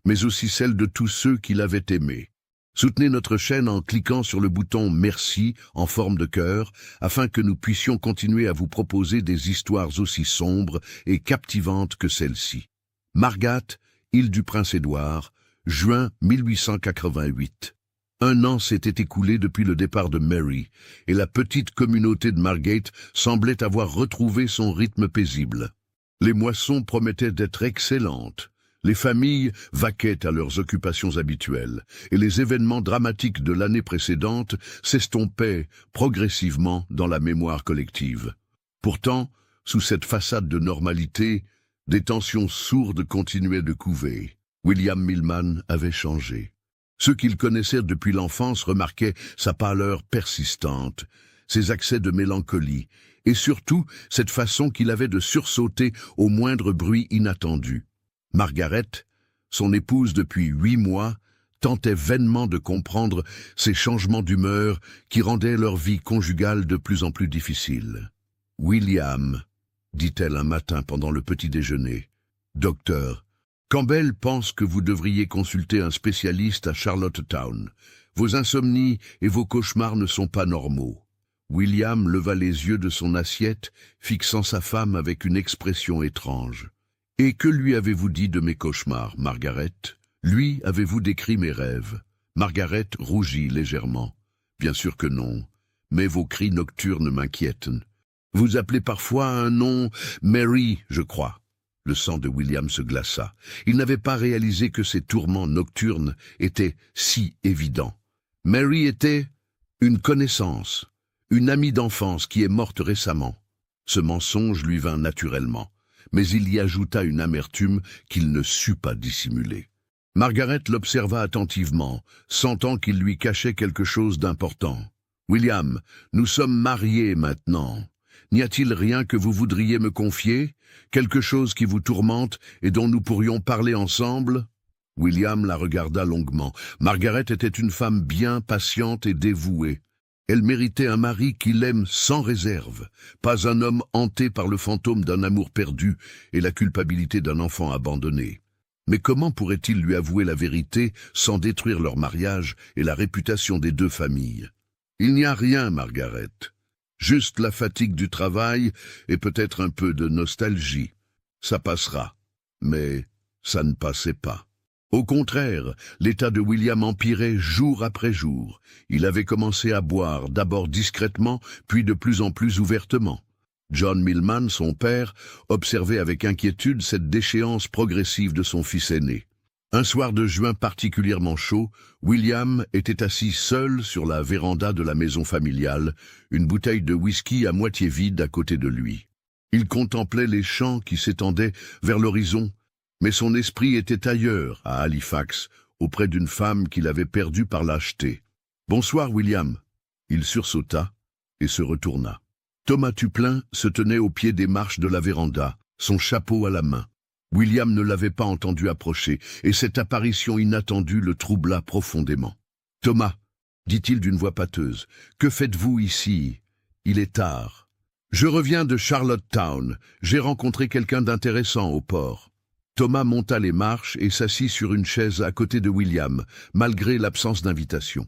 mais aussi celle de tous ceux qui l'avaient aimé. Soutenez notre chaîne en cliquant sur le bouton « Merci » en forme de cœur, afin que nous puissions continuer à vous proposer des histoires aussi sombres et captivantes que celle-ci. Margate, île du Prince-Édouard, juin 1888. 1 an s'était écoulé depuis le départ de Mary, et la petite communauté de Margate semblait avoir retrouvé son rythme paisible. Les moissons promettaient d'être excellentes. Les familles vaquaient à leurs occupations habituelles, et les événements dramatiques de l'année précédente s'estompaient progressivement dans la mémoire collective. Pourtant, sous cette façade de normalité, des tensions sourdes continuaient de couver. William Millman avait changé. Ceux qu'il connaissait depuis l'enfance remarquaient sa pâleur persistante, ses accès de mélancolie, et surtout cette façon qu'il avait de sursauter au moindre bruit inattendu. Margaret, son épouse depuis 8 mois, tentait vainement de comprendre ces changements d'humeur qui rendaient leur vie conjugale de plus en plus difficile. « William, » dit-elle un matin pendant le petit déjeuner, « Docteur, Campbell pense que vous devriez consulter un spécialiste à Charlottetown. Vos insomnies et vos cauchemars ne sont pas normaux. » William leva les yeux de son assiette, fixant sa femme avec une expression étrange. « Et que lui avez-vous dit de mes cauchemars, Margaret ? Lui avez-vous décrit mes rêves ?» Margaret rougit légèrement. « Bien sûr que non, mais vos cris nocturnes m'inquiètent. Vous appelez parfois un nom, Mary, je crois. » Le sang de William se glaça. Il n'avait pas réalisé que ces tourments nocturnes étaient si évidents. Mary était une connaissance, une amie d'enfance qui est morte récemment. Ce mensonge lui vint naturellement, mais il y ajouta une amertume qu'il ne sut pas dissimuler. Margaret l'observa attentivement, sentant qu'il lui cachait quelque chose d'important. « William, nous sommes mariés maintenant. N'y a-t-il rien que vous voudriez me confier ? Quelque chose qui vous tourmente et dont nous pourrions parler ensemble ?» William la regarda longuement. Margaret était une femme bien patiente et dévouée. Elle méritait un mari qui l'aime sans réserve, pas un homme hanté par le fantôme d'un amour perdu et la culpabilité d'un enfant abandonné. Mais comment pourrait-il lui avouer la vérité sans détruire leur mariage et la réputation des deux familles ? « Il n'y a rien, Margaret. Juste la fatigue du travail et peut-être un peu de nostalgie. Ça passera. » Mais ça ne passait pas. Au contraire, l'état de William empirait jour après jour. Il avait commencé à boire, d'abord discrètement, puis de plus en plus ouvertement. John Millman, son père, observait avec inquiétude cette déchéance progressive de son fils aîné. Un soir de juin particulièrement chaud, William était assis seul sur la véranda de la maison familiale, une bouteille de whisky à moitié vide à côté de lui. Il contemplait les champs qui s'étendaient vers l'horizon, mais son esprit était ailleurs, à Halifax, auprès d'une femme qu'il avait perdue par lâcheté. « Bonsoir, William !» Il sursauta et se retourna. Thomas Tuplin se tenait au pied des marches de la véranda, son chapeau à la main. William ne l'avait pas entendu approcher, et cette apparition inattendue le troubla profondément. « Thomas, » dit-il d'une voix pâteuse, « que faites-vous ici ? Il est tard. »« Je reviens de Charlottetown. J'ai rencontré quelqu'un d'intéressant au port. » Thomas monta les marches et s'assit sur une chaise à côté de William, malgré l'absence d'invitation.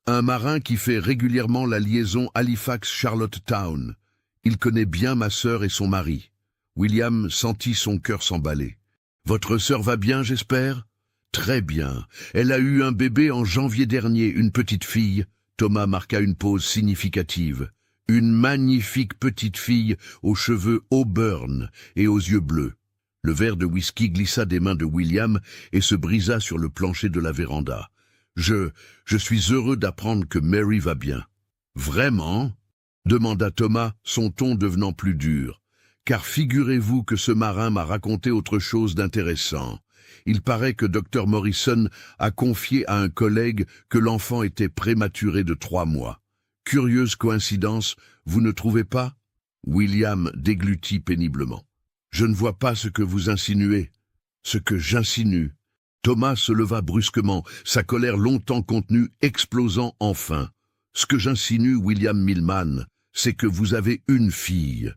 Un marin qui fait régulièrement la liaison Halifax-Charlottetown. Il connaît bien ma sœur et son mari. William sentit son cœur s'emballer. « Votre sœur va bien, j'espère ?»« Très bien. Elle a eu un bébé en janvier dernier, une petite fille. » Thomas marqua une pause significative. « Une magnifique petite fille aux cheveux auburn et aux yeux bleus. » Le verre de whisky glissa des mains de William et se brisa sur le plancher de la véranda. « Je suis heureux d'apprendre que Mary va bien. »« Vraiment ?» demanda Thomas, son ton devenant plus dur. « Car figurez-vous que ce marin m'a raconté autre chose d'intéressant. Il paraît que Dr Morrison a confié à un collègue que l'enfant était prématuré de 3 mois. Curieuse coïncidence, vous ne trouvez pas ?» William déglutit péniblement. « Je ne vois pas ce que vous insinuez. »« Ce que j'insinue. » Thomas se leva brusquement, sa colère longtemps contenue explosant enfin. « Ce que j'insinue, William Millman, c'est que vous avez une fille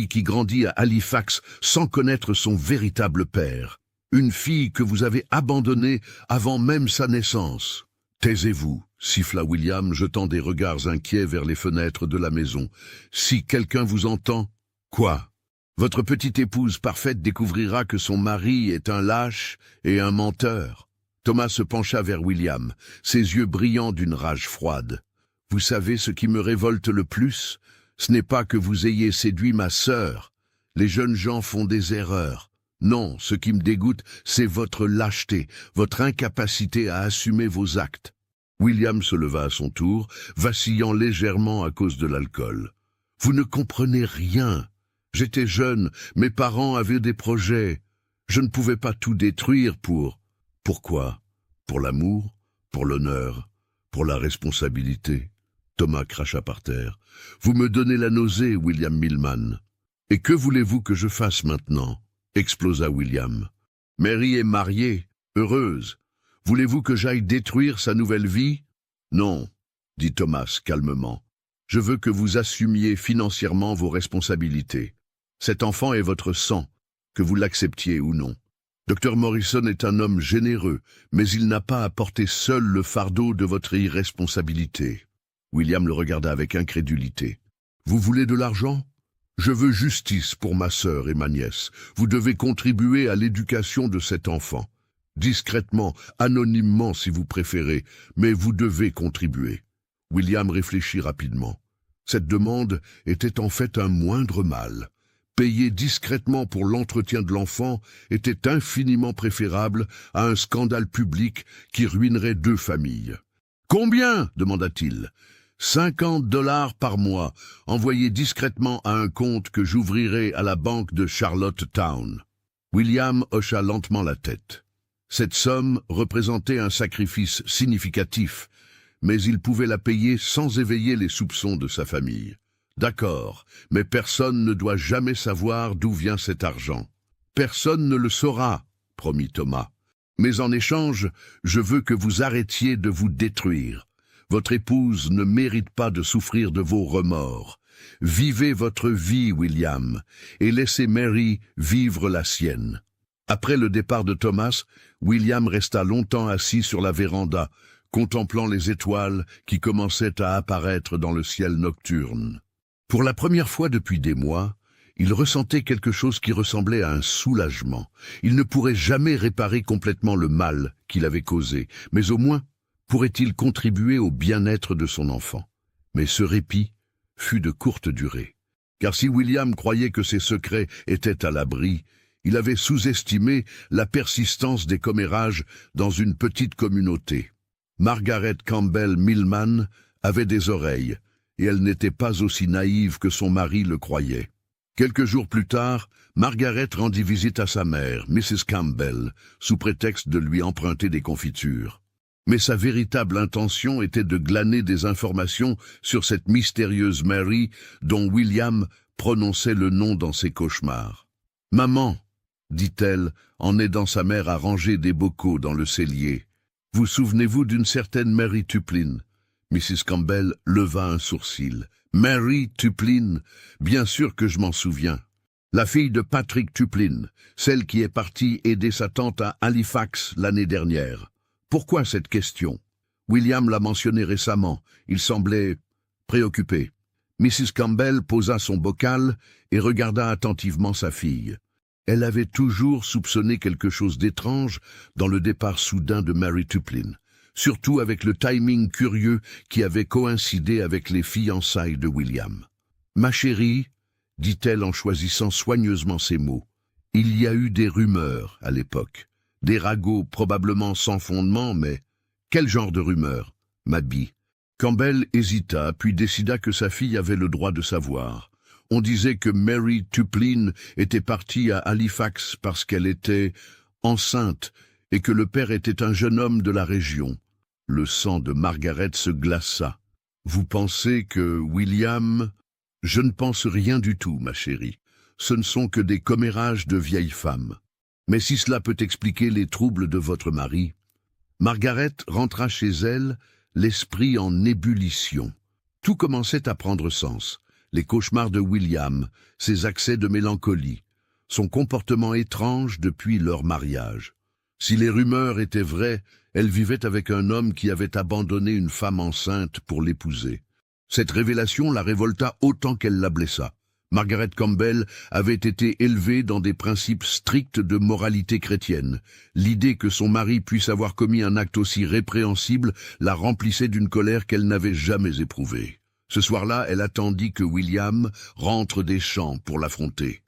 qui grandit à Halifax sans connaître son véritable père. Une fille que vous avez abandonnée avant même sa naissance. »« Taisez-vous » siffla William, jetant des regards inquiets vers les fenêtres de la maison. « Si quelqu'un vous entend... » »« Quoi ? » Votre petite épouse parfaite découvrira que son mari est un lâche et un menteur. Thomas se pencha vers William, ses yeux brillants d'une rage froide. « Vous savez ce qui me révolte le plus ? Ce n'est pas que vous ayez séduit ma sœur. Les jeunes gens font des erreurs. Non, ce qui me dégoûte, c'est votre lâcheté, votre incapacité à assumer vos actes. » William se leva à son tour, vacillant légèrement à cause de l'alcool. « Vous ne comprenez rien. J'étais jeune, mes parents avaient des projets. Je ne pouvais pas tout détruire pour... » Pourquoi? Pour l'amour? Pour l'honneur? Pour la responsabilité? Thomas cracha par terre. Vous me donnez la nausée, William Millman. Et que voulez-vous que je fasse maintenant? Explosa William. Mary est mariée, heureuse. Voulez-vous que j'aille détruire sa nouvelle vie? Non, dit Thomas calmement. Je veux que vous assumiez financièrement vos responsabilités. Cet enfant est votre sang, que vous l'acceptiez ou non. Dr Morrison est un homme généreux, mais il n'a pas à porter seul le fardeau de votre irresponsabilité. William le regarda avec incrédulité. Vous voulez de l'argent? Je veux justice pour ma sœur et ma nièce. Vous devez contribuer à l'éducation de cet enfant. Discrètement, anonymement si vous préférez, mais vous devez contribuer. William réfléchit rapidement. Cette demande était en fait un moindre mal. Payer discrètement pour l'entretien de l'enfant était infiniment préférable à un scandale public qui ruinerait 2 familles. « Combien ?» demanda-t-il. « 50 $ par mois, envoyés discrètement à un compte que j'ouvrirai à la banque de Charlottetown. » William hocha lentement la tête. Cette somme représentait un sacrifice significatif, mais il pouvait la payer sans éveiller les soupçons de sa famille. D'accord, mais personne ne doit jamais savoir d'où vient cet argent. Personne ne le saura, promit Thomas. Mais en échange, je veux que vous arrêtiez de vous détruire. Votre épouse ne mérite pas de souffrir de vos remords. Vivez votre vie, William, et laissez Mary vivre la sienne. Après le départ de Thomas, William resta longtemps assis sur la véranda, contemplant les étoiles qui commençaient à apparaître dans le ciel nocturne. Pour la première fois depuis des mois, il ressentait quelque chose qui ressemblait à un soulagement. Il ne pourrait jamais réparer complètement le mal qu'il avait causé, mais au moins pourrait-il contribuer au bien-être de son enfant. Mais ce répit fut de courte durée. Car si William croyait que ses secrets étaient à l'abri, il avait sous-estimé la persistance des commérages dans une petite communauté. Margaret Campbell Millman avait des oreilles, et elle n'était pas aussi naïve que son mari le croyait. Quelques jours plus tard, Margaret rendit visite à sa mère, Mrs. Campbell, sous prétexte de lui emprunter des confitures. Mais sa véritable intention était de glaner des informations sur cette mystérieuse Mary dont William prononçait le nom dans ses cauchemars. « Maman », dit-elle, en aidant sa mère à ranger des bocaux dans le cellier. « Vous souvenez-vous d'une certaine Mary Tuplin ?» Mrs. Campbell leva un sourcil. « Mary Tuplin, bien sûr que je m'en souviens. La fille de Patrick Tuplin, celle qui est partie aider sa tante à Halifax l'année dernière. Pourquoi cette question? William l'a mentionné récemment. Il semblait préoccupé. » Mrs. Campbell posa son bocal et regarda attentivement sa fille. Elle avait toujours soupçonné quelque chose d'étrange dans le départ soudain de Mary Tuplin, surtout avec le timing curieux qui avait coïncidé avec les fiançailles de William. « Ma chérie, » dit-elle en choisissant soigneusement ses mots, « il y a eu des rumeurs à l'époque. Des ragots probablement sans fondement, mais quel genre de rumeurs, Mabie ?» Campbell hésita, puis décida que sa fille avait le droit de savoir. On disait que Mary Tuplin était partie à Halifax parce qu'elle était enceinte et que le père était un jeune homme de la région. Le sang de Margaret se glaça. « Vous pensez que William… » « Je ne pense rien du tout, ma chérie. Ce ne sont que des commérages de vieilles femmes. Mais si cela peut expliquer les troubles de votre mari… » Margaret rentra chez elle, l'esprit en ébullition. Tout commençait à prendre sens. Les cauchemars de William, ses accès de mélancolie, son comportement étrange depuis leur mariage. Si les rumeurs étaient vraies, elle vivait avec un homme qui avait abandonné une femme enceinte pour l'épouser. Cette révélation la révolta autant qu'elle la blessa. Margaret Campbell avait été élevée dans des principes stricts de moralité chrétienne. L'idée que son mari puisse avoir commis un acte aussi répréhensible la remplissait d'une colère qu'elle n'avait jamais éprouvée. Ce soir-là, elle attendit que William rentre des champs pour l'affronter.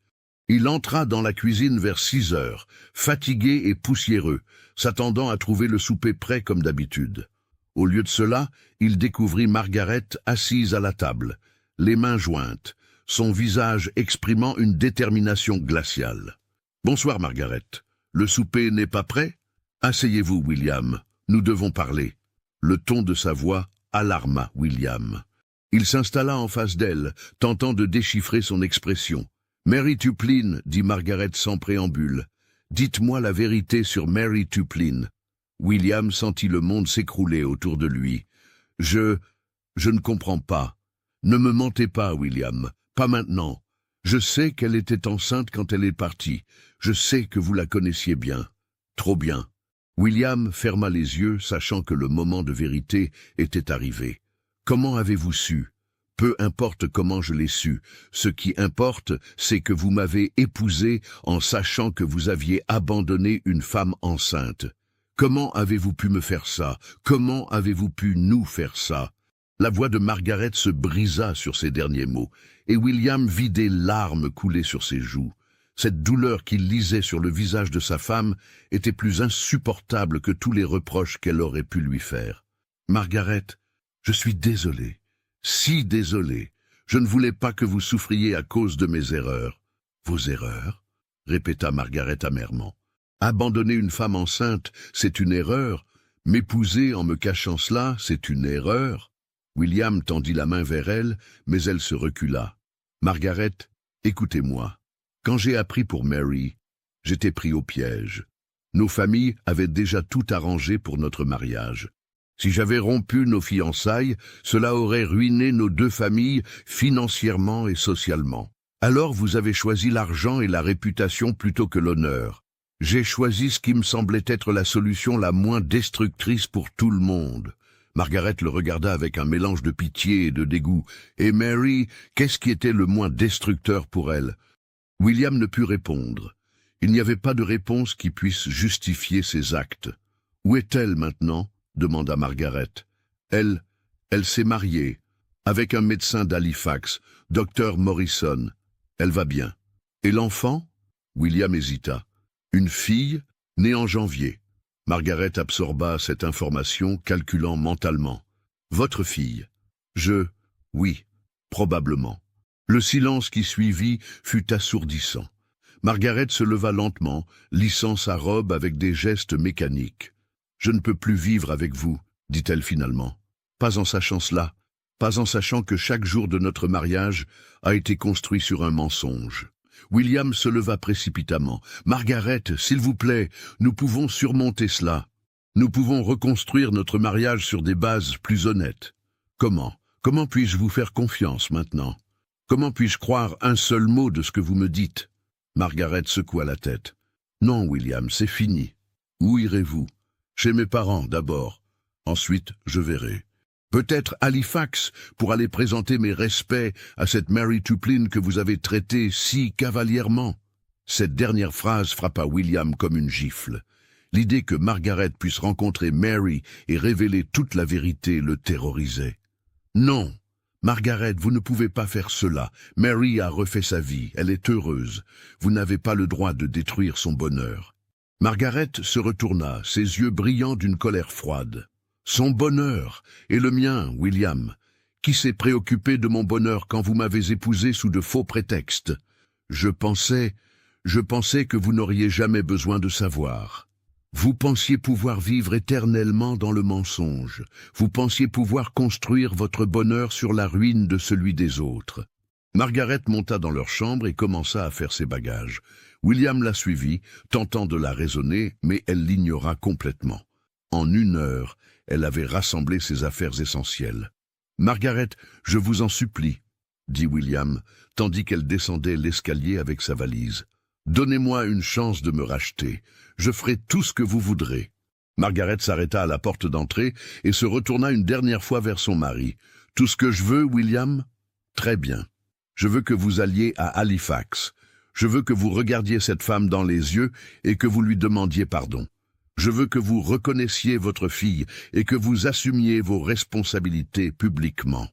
Il entra dans la cuisine vers 6 heures, fatigué et poussiéreux, s'attendant à trouver le souper prêt comme d'habitude. Au lieu de cela, il découvrit Margaret assise à la table, les mains jointes, son visage exprimant une détermination glaciale. « Bonsoir, Margaret. Le souper n'est pas prêt ? Asseyez-vous, William, nous devons parler. Le ton de sa voix alarma William. Il s'installa en face d'elle, tentant de déchiffrer son expression. « Mary Tuplin, dit Margaret sans préambule. Dites-moi la vérité sur Mary Tuplin. » William sentit le monde s'écrouler autour de lui. « Je ne comprends pas. Ne me mentez pas, William. Pas maintenant. Je sais qu'elle était enceinte quand elle est partie. Je sais que vous la connaissiez bien. Trop bien. » William ferma les yeux, sachant que le moment de vérité était arrivé. « Comment avez-vous su ? Peu importe comment je l'ai su. Ce qui importe, c'est que vous m'avez épousé en sachant que vous aviez abandonné une femme enceinte. Comment avez-vous pu me faire ça ? Comment avez-vous pu nous faire ça ?» La voix de Margaret se brisa sur ces derniers mots, et William vit des larmes couler sur ses joues. Cette douleur qu'il lisait sur le visage de sa femme était plus insupportable que tous les reproches qu'elle aurait pu lui faire. « Margaret, je suis désolé, si désolé. Je ne voulais pas que vous souffriez à cause de mes erreurs. »« Vos erreurs ?» répéta Margaret amèrement. « Abandonner une femme enceinte, c'est une erreur. M'épouser en me cachant cela, c'est une erreur. » William tendit la main vers elle, mais elle se recula. « Margaret, écoutez-moi. Quand j'ai appris pour Mary, j'étais pris au piège. Nos familles avaient déjà tout arrangé pour notre mariage. Si j'avais rompu nos fiançailles, cela aurait ruiné nos deux familles financièrement et socialement. Alors vous avez choisi l'argent et la réputation plutôt que l'honneur. J'ai choisi ce qui me semblait être la solution la moins destructrice pour tout le monde. » Margaret le regarda avec un mélange de pitié et de dégoût. « Et Mary, qu'est-ce qui était le moins destructeur pour elle ?» William ne put répondre. Il n'y avait pas de réponse qui puisse justifier ses actes. « Où est-elle maintenant ?» demanda Margaret. « Elle s'est mariée, avec un médecin d'Halifax, Dr Morrison. Elle va bien. »« Et l'enfant ?» William hésita. « Une fille, née en janvier. » Margaret absorba cette information, calculant mentalement. « Votre fille ?» Oui, probablement. » Le silence qui suivit fut assourdissant. Margaret se leva lentement, lissant sa robe avec des gestes mécaniques. « Je ne peux plus vivre avec vous, » dit-elle finalement. « Pas en sachant cela, pas en sachant que chaque jour de notre mariage a été construit sur un mensonge. » William se leva précipitamment. « Margaret, s'il vous plaît, nous pouvons surmonter cela. Nous pouvons reconstruire notre mariage sur des bases plus honnêtes. Comment puis-je vous faire confiance maintenant ? Comment puis-je croire un seul mot de ce que vous me dites ?» Margaret secoua la tête. « Non, William, c'est fini. Où irez-vous ? Chez mes parents, d'abord. Ensuite, je verrai. Peut-être Halifax, pour aller présenter mes respects à cette Mary Tuplin que vous avez traitée si cavalièrement. » Cette dernière phrase frappa William comme une gifle. L'idée que Margaret puisse rencontrer Mary et révéler toute la vérité le terrorisait. « Non, Margaret, vous ne pouvez pas faire cela. Mary a refait sa vie, elle est heureuse. Vous n'avez pas le droit de détruire son bonheur. » Margaret se retourna, ses yeux brillants d'une colère froide. « Son bonheur, et le mien, William. Qui s'est préoccupé de mon bonheur quand vous m'avez épousé sous de faux prétextes? Je pensais que vous n'auriez jamais besoin de savoir. Vous pensiez pouvoir vivre éternellement dans le mensonge. Vous pensiez pouvoir construire votre bonheur sur la ruine de celui des autres. » Margaret monta dans leur chambre et commença à faire ses bagages. William la suivit, tentant de la raisonner, mais elle l'ignora complètement. En 1 heure, elle avait rassemblé ses affaires essentielles. « Margaret, je vous en supplie, » dit William, tandis qu'elle descendait l'escalier avec sa valise. « Donnez-moi une chance de me racheter. Je ferai tout ce que vous voudrez. » Margaret s'arrêta à la porte d'entrée et se retourna une dernière fois vers son mari. « Tout ce que je veux, William ? Très bien. Je veux que vous alliez à Halifax. Je veux que vous regardiez cette femme dans les yeux et que vous lui demandiez pardon. Je veux que vous reconnaissiez votre fille et que vous assumiez vos responsabilités publiquement.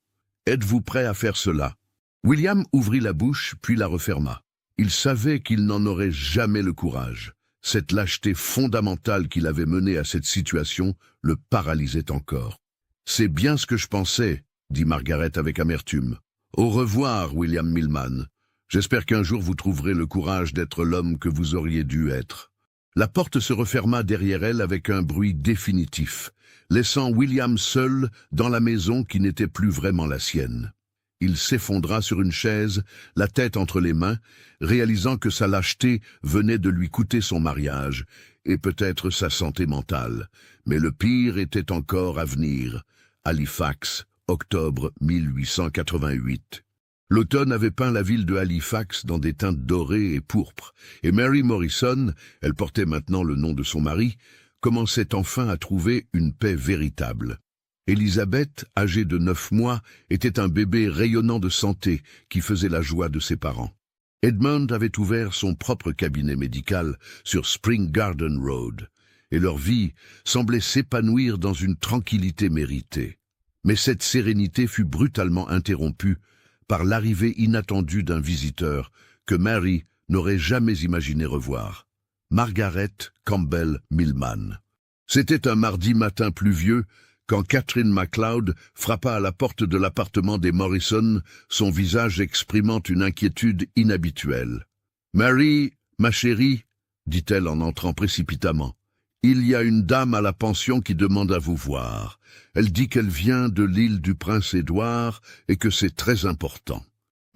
Êtes-vous prêt à faire cela ?» William ouvrit la bouche puis la referma. Il savait qu'il n'en aurait jamais le courage. Cette lâcheté fondamentale qu'il avait menée à cette situation le paralysait encore. « C'est bien ce que je pensais, » dit Margaret avec amertume. « Au revoir, William Millman. J'espère qu'un jour vous trouverez le courage d'être l'homme que vous auriez dû être. » La porte se referma derrière elle avec un bruit définitif, laissant William seul dans la maison qui n'était plus vraiment la sienne. Il s'effondra sur une chaise, la tête entre les mains, réalisant que sa lâcheté venait de lui coûter son mariage, et peut-être sa santé mentale. Mais le pire était encore à venir. Halifax, octobre 1888. L'automne avait peint la ville de Halifax dans des teintes dorées et pourpres, et Mary Morrison, elle portait maintenant le nom de son mari, commençait enfin à trouver une paix véritable. Élisabeth, âgée de 9 mois, était un bébé rayonnant de santé qui faisait la joie de ses parents. Edmund avait ouvert son propre cabinet médical sur Spring Garden Road, et leur vie semblait s'épanouir dans une tranquillité méritée. Mais cette sérénité fut brutalement interrompue par l'arrivée inattendue d'un visiteur que Mary n'aurait jamais imaginé revoir. Margaret Campbell Milman. C'était un mardi matin pluvieux quand Catherine MacLeod frappa à la porte de l'appartement des Morrison, son visage exprimant une inquiétude inhabituelle. « Mary, ma chérie, dit-elle en entrant précipitamment, il y a une dame à la pension qui demande à vous voir. Elle dit qu'elle vient de l'île du Prince-Édouard et que c'est très important. »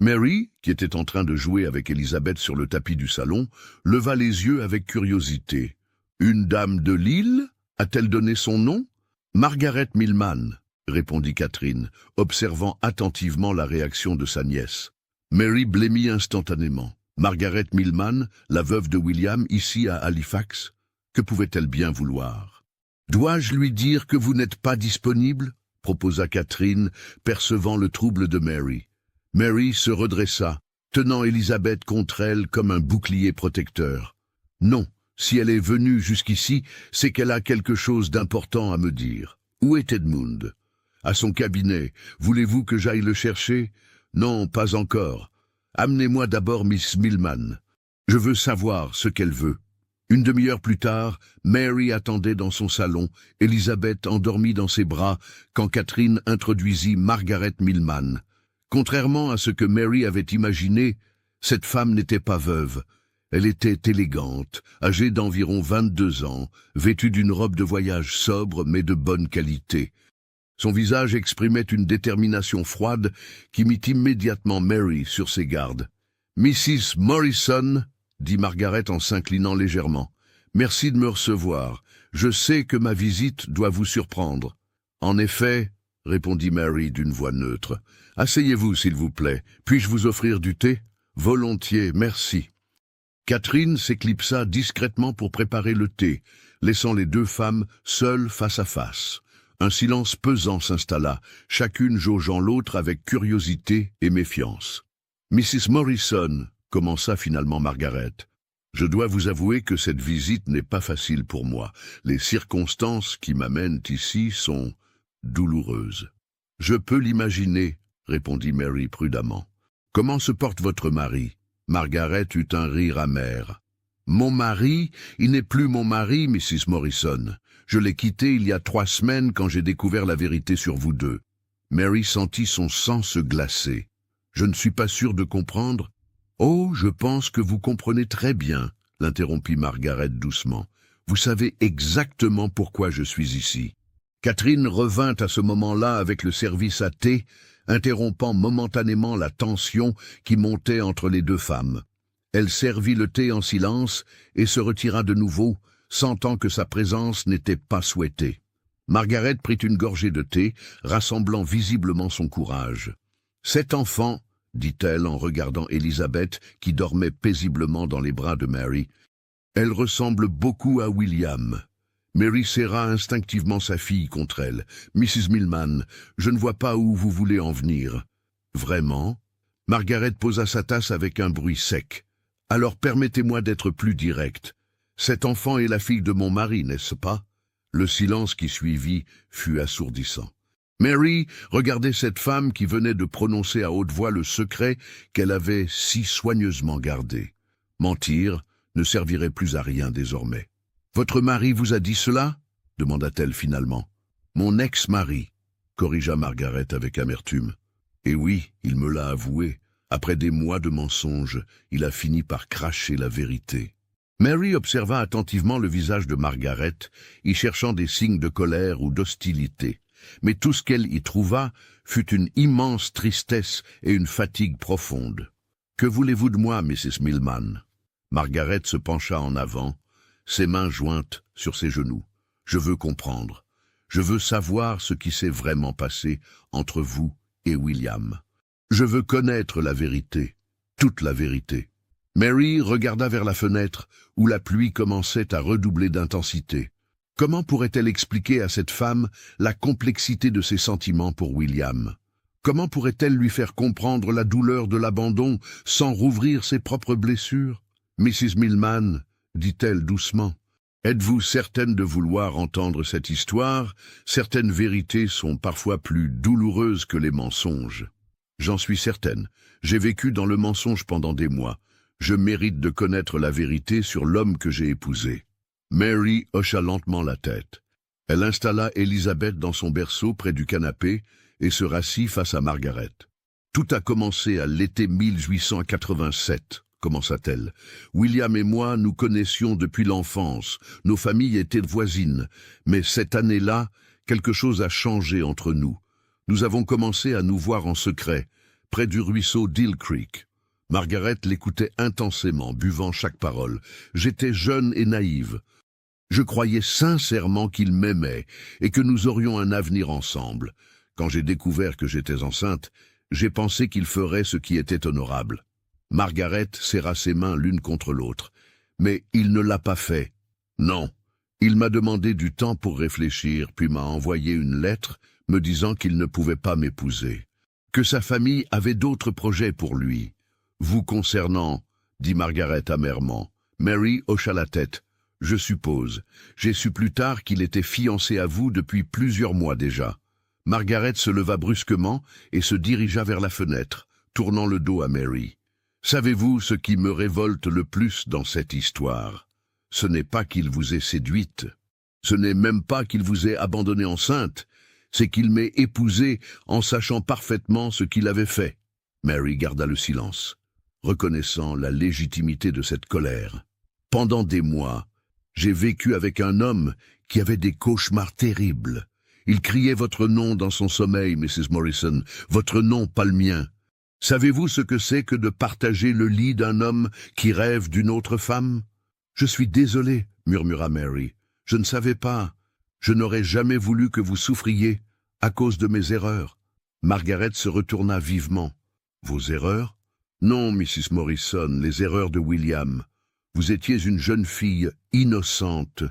Mary, qui était en train de jouer avec Élisabeth sur le tapis du salon, leva les yeux avec curiosité. « Une dame de l'île? A-t-elle donné son nom ?»« Margaret Milman, » répondit Catherine, observant attentivement la réaction de sa nièce. Mary blêmit instantanément. Margaret Milman, la veuve de William, ici à Halifax? Que pouvait-elle bien vouloir? « Dois-je lui dire que vous n'êtes pas disponible ?» proposa Catherine, percevant le trouble de Mary. Mary se redressa, tenant Élisabeth contre elle comme un bouclier protecteur. « Non, si elle est venue jusqu'ici, c'est qu'elle a quelque chose d'important à me dire. Où est Edmund? À son cabinet. Voulez-vous que j'aille le chercher? Non, pas encore. Amenez-moi d'abord Miss Milman. Je veux savoir ce qu'elle veut. » Une demi-heure plus tard, Mary attendait dans son salon, Élisabeth endormie dans ses bras, quand Catherine introduisit Margaret Milman. Contrairement à ce que Mary avait imaginé, cette femme n'était pas veuve. Elle était élégante, âgée d'environ 22 ans, vêtue d'une robe de voyage sobre mais de bonne qualité. Son visage exprimait une détermination froide qui mit immédiatement Mary sur ses gardes. « Mrs. Morrison » dit Margaret en s'inclinant légèrement. « Merci de me recevoir. Je sais que ma visite doit vous surprendre. »« En effet, » répondit Mary d'une voix neutre. « Asseyez-vous, s'il vous plaît. Puis-je vous offrir du thé? »« Volontiers, merci. » Catherine s'éclipsa discrètement pour préparer le thé, laissant les deux femmes seules face à face. Un silence pesant s'installa, chacune jaugeant l'autre avec curiosité et méfiance. « Mrs. Morrison » commença finalement Margaret. « Je dois vous avouer que cette visite n'est pas facile pour moi. Les circonstances qui m'amènent ici sont douloureuses. »« Je peux l'imaginer, » répondit Mary prudemment. « Comment se porte votre mari ?» Margaret eut un rire amer. « Mon mari, il n'est plus mon mari, Mrs. Morrison. Je l'ai quitté il y a 3 semaines quand j'ai découvert la vérité sur vous deux. » Mary sentit son sang se glacer. « Je ne suis pas sûre de comprendre. »« Oh, je pense que vous comprenez très bien, » l'interrompit Margaret doucement. « Vous savez exactement pourquoi je suis ici. » Catherine revint à ce moment-là avec le service à thé, interrompant momentanément la tension qui montait entre les deux femmes. Elle servit le thé en silence et se retira de nouveau, sentant que sa présence n'était pas souhaitée. Margaret prit une gorgée de thé, rassemblant visiblement son courage. « Cet enfant, » dit-elle en regardant Élisabeth, qui dormait paisiblement dans les bras de Mary, « elle ressemble beaucoup à William. » Mary serra instinctivement sa fille contre elle. « Mrs. Milman, je ne vois pas où vous voulez en venir. »« Vraiment ?» Margaret posa sa tasse avec un bruit sec. « Alors permettez-moi d'être plus direct. Cet enfant est la fille de mon mari, n'est-ce pas ?» Le silence qui suivit fut assourdissant. Mary regardait cette femme qui venait de prononcer à haute voix le secret qu'elle avait si soigneusement gardé. Mentir ne servirait plus à rien désormais. « Votre mari vous a dit cela ?» demanda-t-elle finalement. « Mon ex-mari, » corrigea Margaret avec amertume. « Et oui, il me l'a avoué. Après des mois de mensonges, il a fini par cracher la vérité. » Mary observa attentivement le visage de Margaret, y cherchant des signes de colère ou d'hostilité. Mais tout ce qu'elle y trouva fut une immense tristesse et une fatigue profonde. « Que voulez-vous de moi, Mrs. Milman ?» Margaret se pencha en avant, ses mains jointes sur ses genoux. « Je veux comprendre. Je veux savoir ce qui s'est vraiment passé entre vous et William. Je veux connaître la vérité, toute la vérité. » Mary regarda vers la fenêtre, où la pluie commençait à redoubler d'intensité. Comment pourrait-elle expliquer à cette femme la complexité de ses sentiments pour William? Comment pourrait-elle lui faire comprendre la douleur de l'abandon sans rouvrir ses propres blessures? « Mrs. Milman, dit-elle doucement, êtes-vous certaine de vouloir entendre cette histoire? Certaines vérités sont parfois plus douloureuses que les mensonges. » « J'en suis certaine. J'ai vécu dans le mensonge pendant des mois. Je mérite de connaître la vérité sur l'homme que j'ai épousé. » Mary hocha lentement la tête. Elle installa Elizabeth dans son berceau près du canapé et se rassit face à Margaret. « Tout a commencé à l'été 1887, commença-t-elle. William et moi nous connaissions depuis l'enfance. Nos familles étaient voisines. Mais cette année-là, quelque chose a changé entre nous. Nous avons commencé à nous voir en secret, près du ruisseau Deal Creek. » Margaret l'écoutait intensément, buvant chaque parole. « J'étais jeune et naïve. Je croyais sincèrement qu'il m'aimait et que nous aurions un avenir ensemble. Quand j'ai découvert que j'étais enceinte, j'ai pensé qu'il ferait ce qui était honorable. » Margaret serra ses mains l'une contre l'autre. « Mais il ne l'a pas fait. Non. Il m'a demandé du temps pour réfléchir, puis m'a envoyé une lettre me disant qu'il ne pouvait pas m'épouser. Que sa famille avait d'autres projets pour lui. Vous concernant, dit Margaret amèrement. Mary hocha la tête. Je suppose. J'ai su plus tard qu'il était fiancé à vous depuis plusieurs mois déjà. Margaret se leva brusquement et se dirigea vers la fenêtre, tournant le dos à Mary. Savez-vous ce qui me révolte le plus dans cette histoire? Ce n'est pas qu'il vous ait séduite. Ce n'est même pas qu'il vous ait abandonnée enceinte. C'est qu'il m'ait épousée en sachant parfaitement ce qu'il avait fait. Mary garda le silence, reconnaissant la légitimité de cette colère. Pendant des mois, j'ai vécu avec un homme qui avait des cauchemars terribles. Il criait votre nom dans son sommeil, Mrs. Morrison, votre nom, pas le mien. Savez-vous ce que c'est que de partager le lit d'un homme qui rêve d'une autre femme? Je suis désolée, murmura Mary. Je ne savais pas. Je n'aurais jamais voulu que vous souffriez à cause de mes erreurs. Margaret se retourna vivement. Vos erreurs? Non, Mrs. Morrison, les erreurs de William. Vous étiez une jeune fille innocente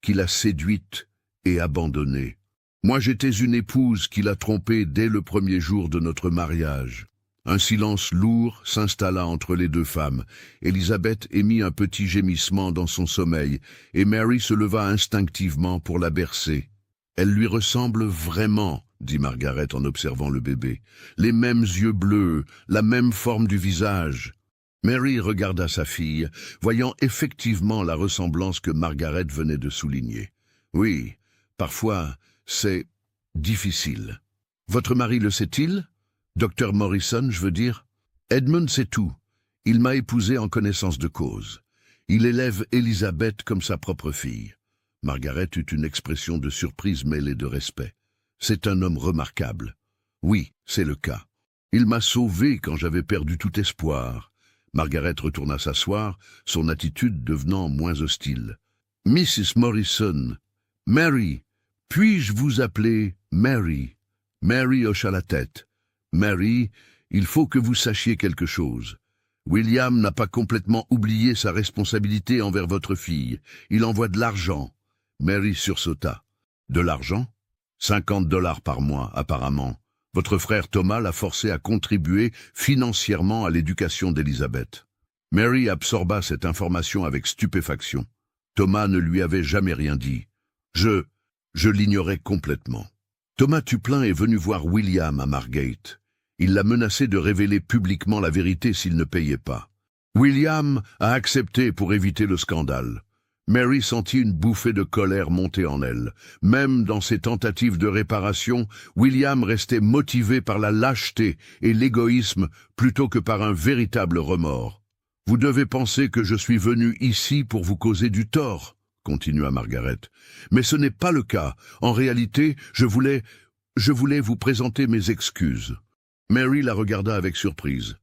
qu'il a séduite et abandonnée. Moi, j'étais une épouse qu'il a trompée dès le premier jour de notre mariage. Un silence lourd s'installa entre les deux femmes. Elizabeth émit un petit gémissement dans son sommeil, et Mary se leva instinctivement pour la bercer. « Elle lui ressemble vraiment, » dit Margaret en observant le bébé. « Les mêmes yeux bleus, la même forme du visage. » Mary regarda sa fille, voyant effectivement la ressemblance que Margaret venait de souligner. « Oui, parfois, c'est difficile. Votre mari le sait-il ? Docteur Morrison, je veux dire. Edmund sait tout. Il m'a épousée en connaissance de cause. Il élève Elizabeth comme sa propre fille. » Margaret eut une expression de surprise mêlée de respect. « C'est un homme remarquable. » »« Oui, c'est le cas. Il m'a sauvé quand j'avais perdu tout espoir. » Margaret retourna s'asseoir, son attitude devenant moins hostile. « Mrs. Morrison, Mary, puis-je vous appeler Mary ?» Mary hocha la tête. « Mary, il faut que vous sachiez quelque chose. William n'a pas complètement oublié sa responsabilité envers votre fille. Il envoie de l'argent. » Mary sursauta. « De l'argent ? 50 $ par mois, apparemment. Votre frère Thomas l'a forcé à contribuer financièrement à l'éducation d'Elizabeth. » Mary absorba cette information avec stupéfaction. Thomas ne lui avait jamais rien dit. Je l'ignorais complètement. Thomas Tuplin est venu voir William à Margate. Il l'a menacé de révéler publiquement la vérité s'il ne payait pas. William a accepté pour éviter le scandale. Mary sentit une bouffée de colère monter en elle. Même dans ses tentatives de réparation, William restait motivé par la lâcheté et l'égoïsme plutôt que par un véritable remords. Vous devez penser que je suis venu ici pour vous causer du tort, continua Margaret. Mais ce n'est pas le cas. En réalité, je voulais vous présenter mes excuses. Mary la regarda avec surprise.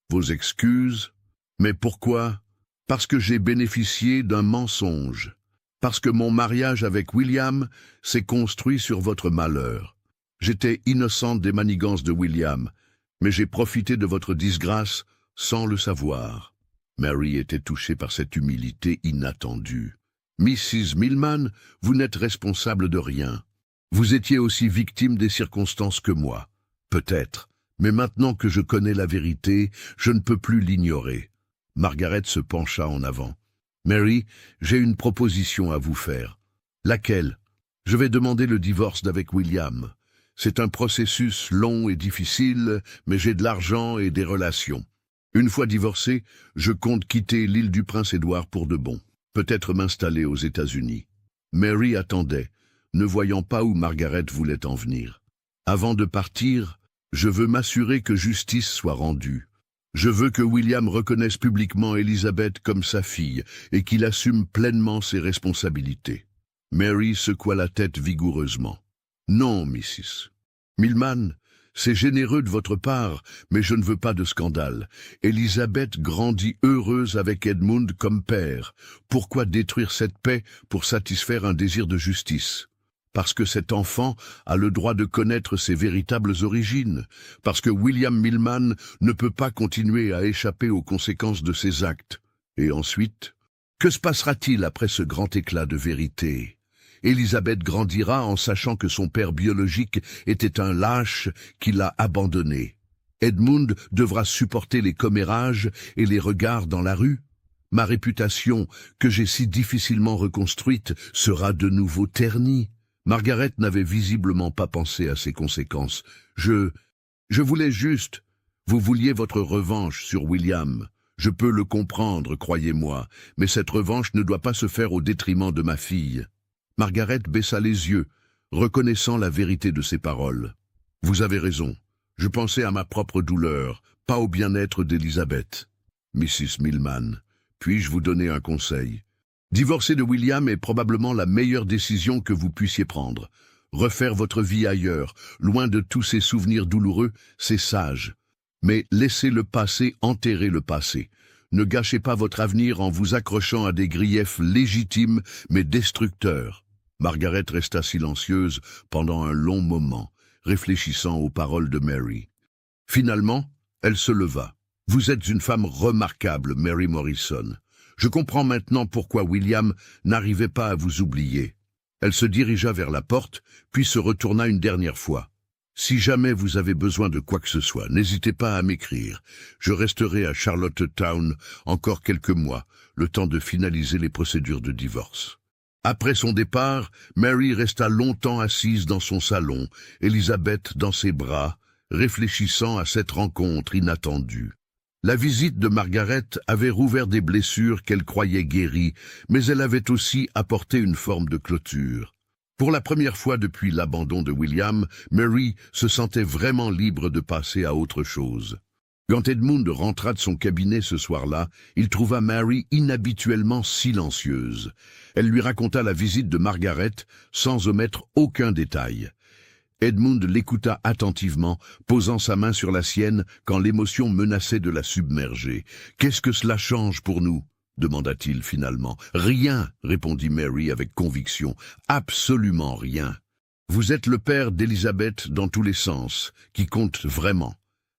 Vos excuses? Mais pourquoi? Parce que j'ai bénéficié d'un mensonge. Parce que mon mariage avec William s'est construit sur votre malheur. J'étais innocente des manigances de William, mais j'ai profité de votre disgrâce sans le savoir. Mary était touchée par cette humilité inattendue. Mrs. Milman, vous n'êtes responsable de rien. Vous étiez aussi victime des circonstances que moi. Peut-être, mais maintenant que je connais la vérité, je ne peux plus l'ignorer. Margaret se pencha en avant. Mary, j'ai une proposition à vous faire. Laquelle? Je vais demander le divorce d'avec William. C'est un processus long et difficile, mais j'ai de l'argent et des relations. Une fois divorcé, je compte quitter l'île du Prince-Édouard pour de bon. Peut-être m'installer aux États-Unis. Mary attendait, ne voyant pas où Margaret voulait en venir. Avant de partir, je veux m'assurer que justice soit rendue. Je veux que William reconnaisse publiquement Elizabeth comme sa fille et qu'il assume pleinement ses responsabilités. Mary secoua la tête vigoureusement. Non, Mrs. Milman, c'est généreux de votre part, mais je ne veux pas de scandale. Elizabeth grandit heureuse avec Edmund comme père. Pourquoi détruire cette paix pour satisfaire un désir de justice? Parce que cet enfant a le droit de connaître ses véritables origines. Parce que William Milman ne peut pas continuer à échapper aux conséquences de ses actes. Et ensuite, que se passera-t-il après ce grand éclat de vérité? Elizabeth grandira en sachant que son père biologique était un lâche qui l'a abandonné. Edmund devra supporter les commérages et les regards dans la rue. Ma réputation, que j'ai si difficilement reconstruite, sera de nouveau ternie. Margaret n'avait visiblement pas pensé à ces conséquences. Je voulais juste... Vous vouliez votre revanche sur William. Je peux le comprendre, croyez-moi, mais cette revanche ne doit pas se faire au détriment de ma fille. Margaret baissa les yeux, reconnaissant la vérité de ses paroles. Vous avez raison. Je pensais à ma propre douleur, pas au bien-être d'Elizabeth. Mrs. Milman, puis-je vous donner un conseil? Divorcer de William est probablement la meilleure décision que vous puissiez prendre. Refaire votre vie ailleurs, loin de tous ces souvenirs douloureux, c'est sage. Mais laissez le passé enterrer le passé. Ne gâchez pas votre avenir en vous accrochant à des griefs légitimes mais destructeurs. Margaret resta silencieuse pendant un long moment, réfléchissant aux paroles de Mary. Finalement, elle se leva. « Vous êtes une femme remarquable, Mary Morrison. Je comprends maintenant pourquoi William n'arrivait pas à vous oublier. » Elle se dirigea vers la porte, puis se retourna une dernière fois. « Si jamais vous avez besoin de quoi que ce soit, n'hésitez pas à m'écrire. Je resterai à Charlottetown encore quelques mois, le temps de finaliser les procédures de divorce. » Après son départ, Mary resta longtemps assise dans son salon, Elizabeth dans ses bras, réfléchissant à cette rencontre inattendue. La visite de Margaret avait rouvert des blessures qu'elle croyait guéries, mais elle avait aussi apporté une forme de clôture. Pour la première fois depuis l'abandon de William, Mary se sentait vraiment libre de passer à autre chose. Quand Edmund rentra de son cabinet ce soir-là, il trouva Mary inhabituellement silencieuse. Elle lui raconta la visite de Margaret sans omettre aucun détail. Edmund l'écouta attentivement, posant sa main sur la sienne quand l'émotion menaçait de la submerger. « Qu'est-ce que cela change pour nous ?» demanda-t-il finalement. « Rien !» répondit Mary avec conviction. « Absolument rien. Vous êtes le père d'Elizabeth dans tous les sens, qui compte vraiment.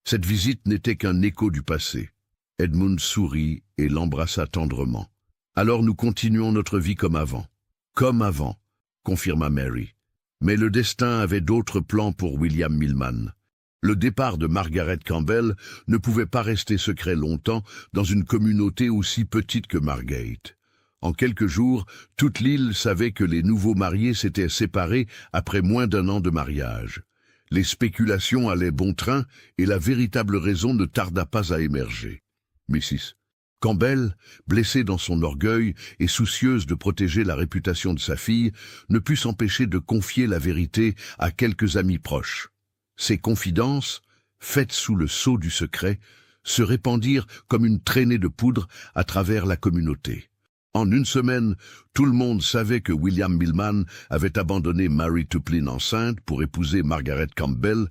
Cette visite n'était qu'un écho du passé. » Edmund sourit et l'embrassa tendrement. « Alors nous continuons notre vie comme avant. »« Comme avant, » confirma Mary. Mais le destin avait d'autres plans pour William Milman. Le départ de Margaret Campbell ne pouvait pas rester secret longtemps dans une communauté aussi petite que Margate. En quelques jours, toute l'île savait que les nouveaux mariés s'étaient séparés après moins d'un an de mariage. Les spéculations allaient bon train et la véritable raison ne tarda pas à émerger. Mrs. Campbell, blessée dans son orgueil et soucieuse de protéger la réputation de sa fille, ne put s'empêcher de confier la vérité à quelques amis proches. Ces confidences, faites sous le sceau du secret, se répandirent comme une traînée de poudre à travers la communauté. En une semaine, tout le monde savait que William Millman avait abandonné Mary Tuplin enceinte pour épouser Margaret Campbell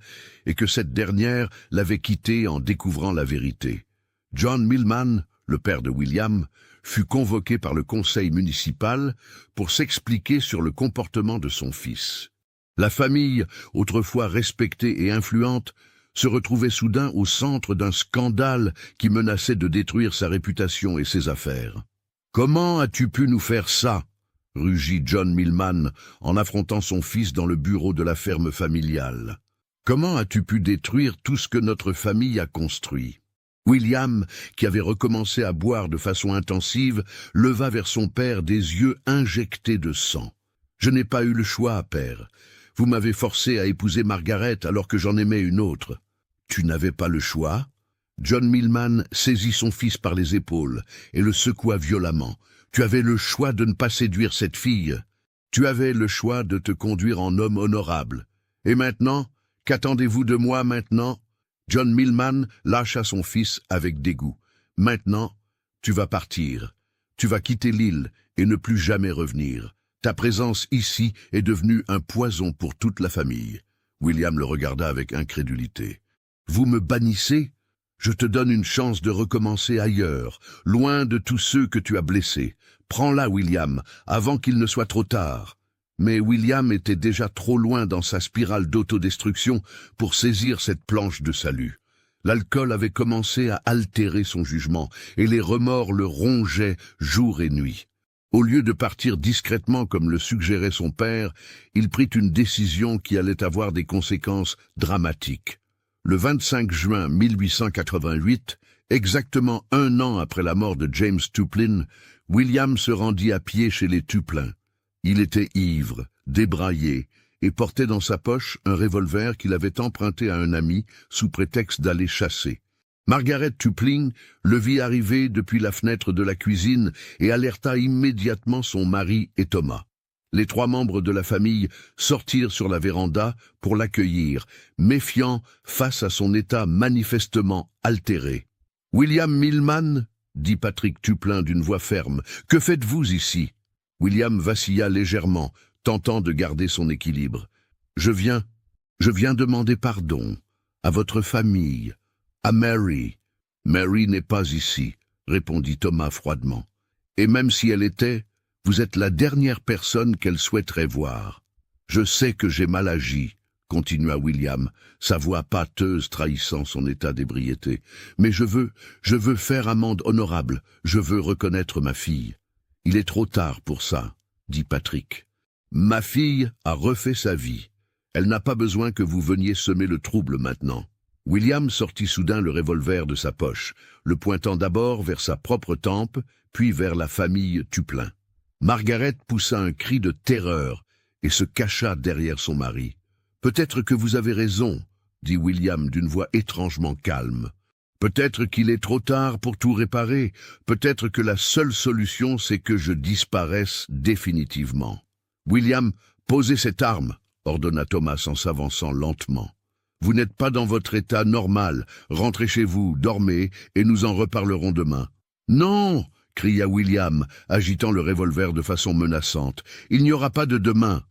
et que cette dernière l'avait quitté en découvrant la vérité. John Millman, le père de William, fut convoqué par le conseil municipal pour s'expliquer sur le comportement de son fils. La famille, autrefois respectée et influente, se retrouvait soudain au centre d'un scandale qui menaçait de détruire sa réputation et ses affaires. « Comment as-tu pu nous faire ça ?» rugit John Millman en affrontant son fils dans le bureau de la ferme familiale. « Comment as-tu pu détruire tout ce que notre famille a construit ?» William, qui avait recommencé à boire de façon intensive, leva vers son père des yeux injectés de sang. « Je n'ai pas eu le choix, père. Vous m'avez forcé à épouser Margaret alors que j'en aimais une autre. »« Tu n'avais pas le choix ?» John Millman saisit son fils par les épaules et le secoua violemment. « Tu avais le choix de ne pas séduire cette fille. Tu avais le choix de te conduire en homme honorable. Et maintenant, qu'attendez-vous de moi maintenant ?» John Millman lâcha son fils avec dégoût. « Maintenant, tu vas partir. Tu vas quitter l'île et ne plus jamais revenir. Ta présence ici est devenue un poison pour toute la famille. » William le regarda avec incrédulité. « Vous me bannissez ? Je te donne une chance de recommencer ailleurs, loin de tous ceux que tu as blessés. Prends-la, William, avant qu'il ne soit trop tard. » Mais William était déjà trop loin dans sa spirale d'autodestruction pour saisir cette planche de salut. L'alcool avait commencé à altérer son jugement, et les remords le rongeaient jour et nuit. Au lieu de partir discrètement comme le suggérait son père, il prit une décision qui allait avoir des conséquences dramatiques. Le 25 juin 1888, exactement un an après la mort de James Tuplin, William se rendit à pied chez les Tuplin. Il était ivre, débraillé, et portait dans sa poche un revolver qu'il avait emprunté à un ami sous prétexte d'aller chasser. Margaret Tuplin le vit arriver depuis la fenêtre de la cuisine et alerta immédiatement son mari et Thomas. Les trois membres de la famille sortirent sur la véranda pour l'accueillir, méfiants face à son état manifestement altéré. « William Millman » dit Patrick Tuplin d'une voix ferme, « que faites-vous ici ?» William vacilla légèrement, tentant de garder son équilibre. « Je viens demander pardon à votre famille, à Mary. »« Mary n'est pas ici, » répondit Thomas froidement. « Et même si elle était, vous êtes la dernière personne qu'elle souhaiterait voir. »« Je sais que j'ai mal agi, » continua William, sa voix pâteuse trahissant son état d'ébriété. « Mais je veux faire amende honorable, je veux reconnaître ma fille. »« Il est trop tard pour ça, » dit Patrick. « Ma fille a refait sa vie. Elle n'a pas besoin que vous veniez semer le trouble maintenant. » William sortit soudain le revolver de sa poche, le pointant d'abord vers sa propre tempe, puis vers la famille Tuplin. Margaret poussa un cri de terreur et se cacha derrière son mari. « Peut-être que vous avez raison, » dit William d'une voix étrangement calme. « Peut-être qu'il est trop tard pour tout réparer. Peut-être que la seule solution, c'est que je disparaisse définitivement. »« William, posez cette arme, » ordonna Thomas en s'avançant lentement. « Vous n'êtes pas dans votre état normal. Rentrez chez vous, dormez, et nous en reparlerons demain. »« Non !» cria William, agitant le revolver de façon menaçante. « Il n'y aura pas de demain.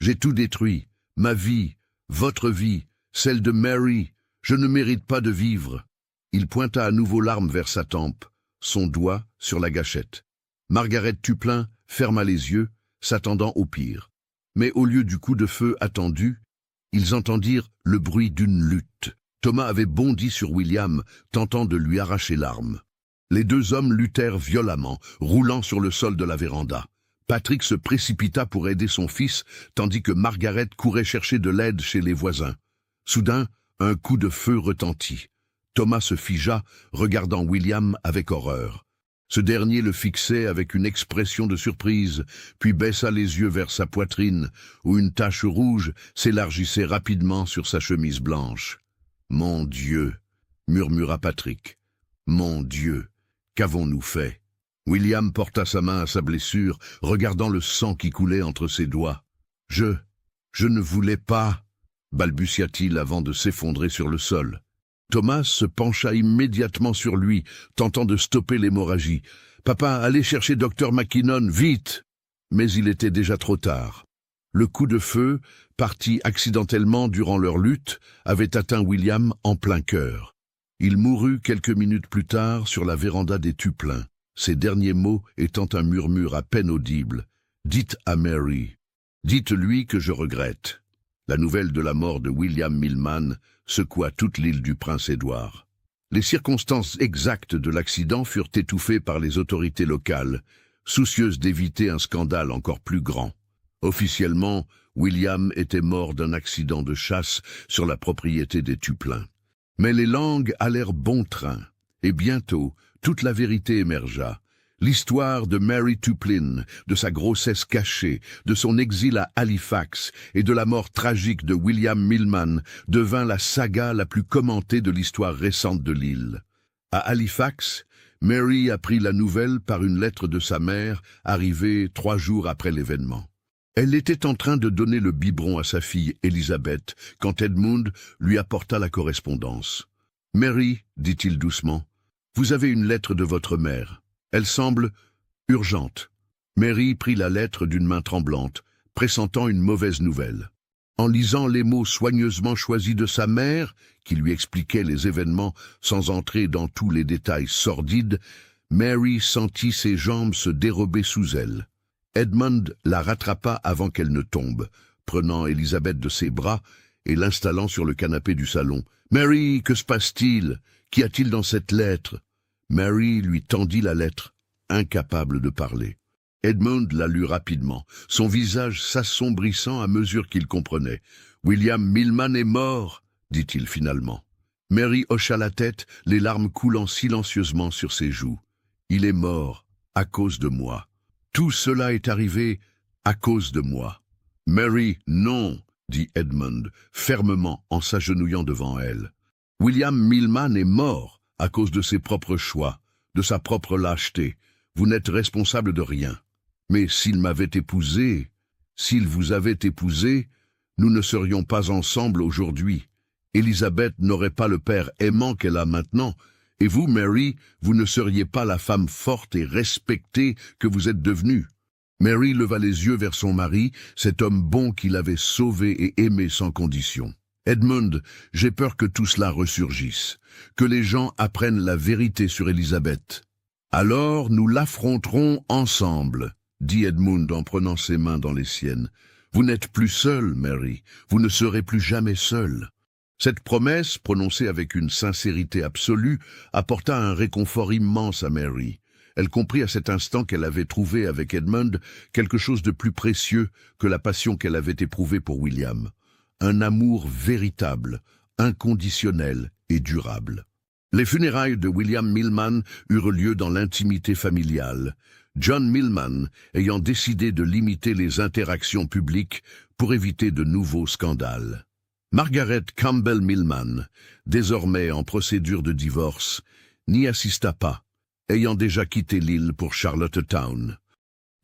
J'ai tout détruit. Ma vie, votre vie, celle de Mary. Je ne mérite pas de vivre. » Il pointa à nouveau l'arme vers sa tempe, son doigt sur la gâchette. Margaret Tuplin ferma les yeux, s'attendant au pire. Mais au lieu du coup de feu attendu, ils entendirent le bruit d'une lutte. Thomas avait bondi sur William, tentant de lui arracher l'arme. Les deux hommes luttèrent violemment, roulant sur le sol de la véranda. Patrick se précipita pour aider son fils, tandis que Margaret courait chercher de l'aide chez les voisins. Soudain, un coup de feu retentit. Thomas se figea, regardant William avec horreur. Ce dernier le fixait avec une expression de surprise, puis baissa les yeux vers sa poitrine, où une tache rouge s'élargissait rapidement sur sa chemise blanche. « Mon Dieu !» murmura Patrick. « Mon Dieu ! Qu'avons-nous fait ?» William porta sa main à sa blessure, regardant le sang qui coulait entre ses doigts. « Je ne voulais pas !» balbutia-t-il avant de s'effondrer sur le sol. Thomas se pencha immédiatement sur lui, tentant de stopper l'hémorragie. « Papa, allez chercher Dr Mackinnon, vite !» Mais il était déjà trop tard. Le coup de feu, parti accidentellement durant leur lutte, avait atteint William en plein cœur. Il mourut quelques minutes plus tard sur la véranda des Tuplin, ses derniers mots étant un murmure à peine audible. « Dites à Mary, dites-lui que je regrette. » La nouvelle de la mort de William Millman secoua toute l'île du Prince-Édouard. Les circonstances exactes de l'accident furent étouffées par les autorités locales, soucieuses d'éviter un scandale encore plus grand. Officiellement, William était mort d'un accident de chasse sur la propriété des Tuplin. Mais les langues allèrent bon train, et bientôt, toute la vérité émergea. L'histoire de Mary Tuplin, de sa grossesse cachée, de son exil à Halifax et de la mort tragique de William Millman devint la saga la plus commentée de l'histoire récente de l'île. À Halifax, Mary apprit la nouvelle par une lettre de sa mère, arrivée 3 jours après l'événement. Elle était en train de donner le biberon à sa fille Elizabeth quand Edmund lui apporta la correspondance. « Mary, dit-il doucement, vous avez une lettre de votre mère. Elle semble urgente. » Mary prit la lettre d'une main tremblante, pressentant une mauvaise nouvelle. En lisant les mots soigneusement choisis de sa mère, qui lui expliquait les événements sans entrer dans tous les détails sordides, Mary sentit ses jambes se dérober sous elle. Edmund la rattrapa avant qu'elle ne tombe, prenant Elizabeth de ses bras et l'installant sur le canapé du salon. « Mary, que se passe-t-il? Qu'y a-t-il dans cette lettre ?» Mary lui tendit la lettre, incapable de parler. Edmund la lut rapidement, son visage s'assombrissant à mesure qu'il comprenait. « William Millman est mort, » dit-il finalement. Mary hocha la tête, les larmes coulant silencieusement sur ses joues. « Il est mort, à cause de moi. Tout cela est arrivé à cause de moi. »« Mary, non !» dit Edmund, fermement en s'agenouillant devant elle. « William Millman est mort à cause de ses propres choix, de sa propre lâcheté. Vous n'êtes responsable de rien. Mais s'il m'avait épousé, s'il vous avait épousé, nous ne serions pas ensemble aujourd'hui. Elizabeth n'aurait pas le père aimant qu'elle a maintenant, et vous, Mary, vous ne seriez pas la femme forte et respectée que vous êtes devenue. » Mary leva les yeux vers son mari, cet homme bon qui l'avait sauvé et aimé sans condition. « Edmund, j'ai peur que tout cela ressurgisse, que les gens apprennent la vérité sur Elizabeth. »« Alors nous l'affronterons ensemble, » dit Edmund en prenant ses mains dans les siennes. « Vous n'êtes plus seule, Mary, vous ne serez plus jamais seule. » Cette promesse, prononcée avec une sincérité absolue, apporta un réconfort immense à Mary. Elle comprit à cet instant qu'elle avait trouvé avec Edmund quelque chose de plus précieux que la passion qu'elle avait éprouvée pour William. Un amour véritable, inconditionnel et durable. Les funérailles de William Millman eurent lieu dans l'intimité familiale, John Millman ayant décidé de limiter les interactions publiques pour éviter de nouveaux scandales. Margaret Campbell Millman, désormais en procédure de divorce, n'y assista pas, ayant déjà quitté l'île pour Charlottetown.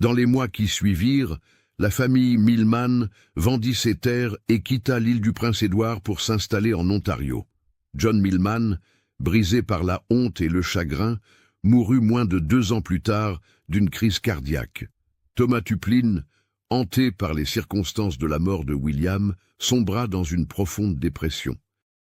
Dans les mois qui suivirent, la famille Millman vendit ses terres et quitta l'île du Prince-Édouard pour s'installer en Ontario. John Millman, brisé par la honte et le chagrin, mourut moins de 2 ans plus tard d'une crise cardiaque. Thomas Tuplin, hanté par les circonstances de la mort de William, sombra dans une profonde dépression.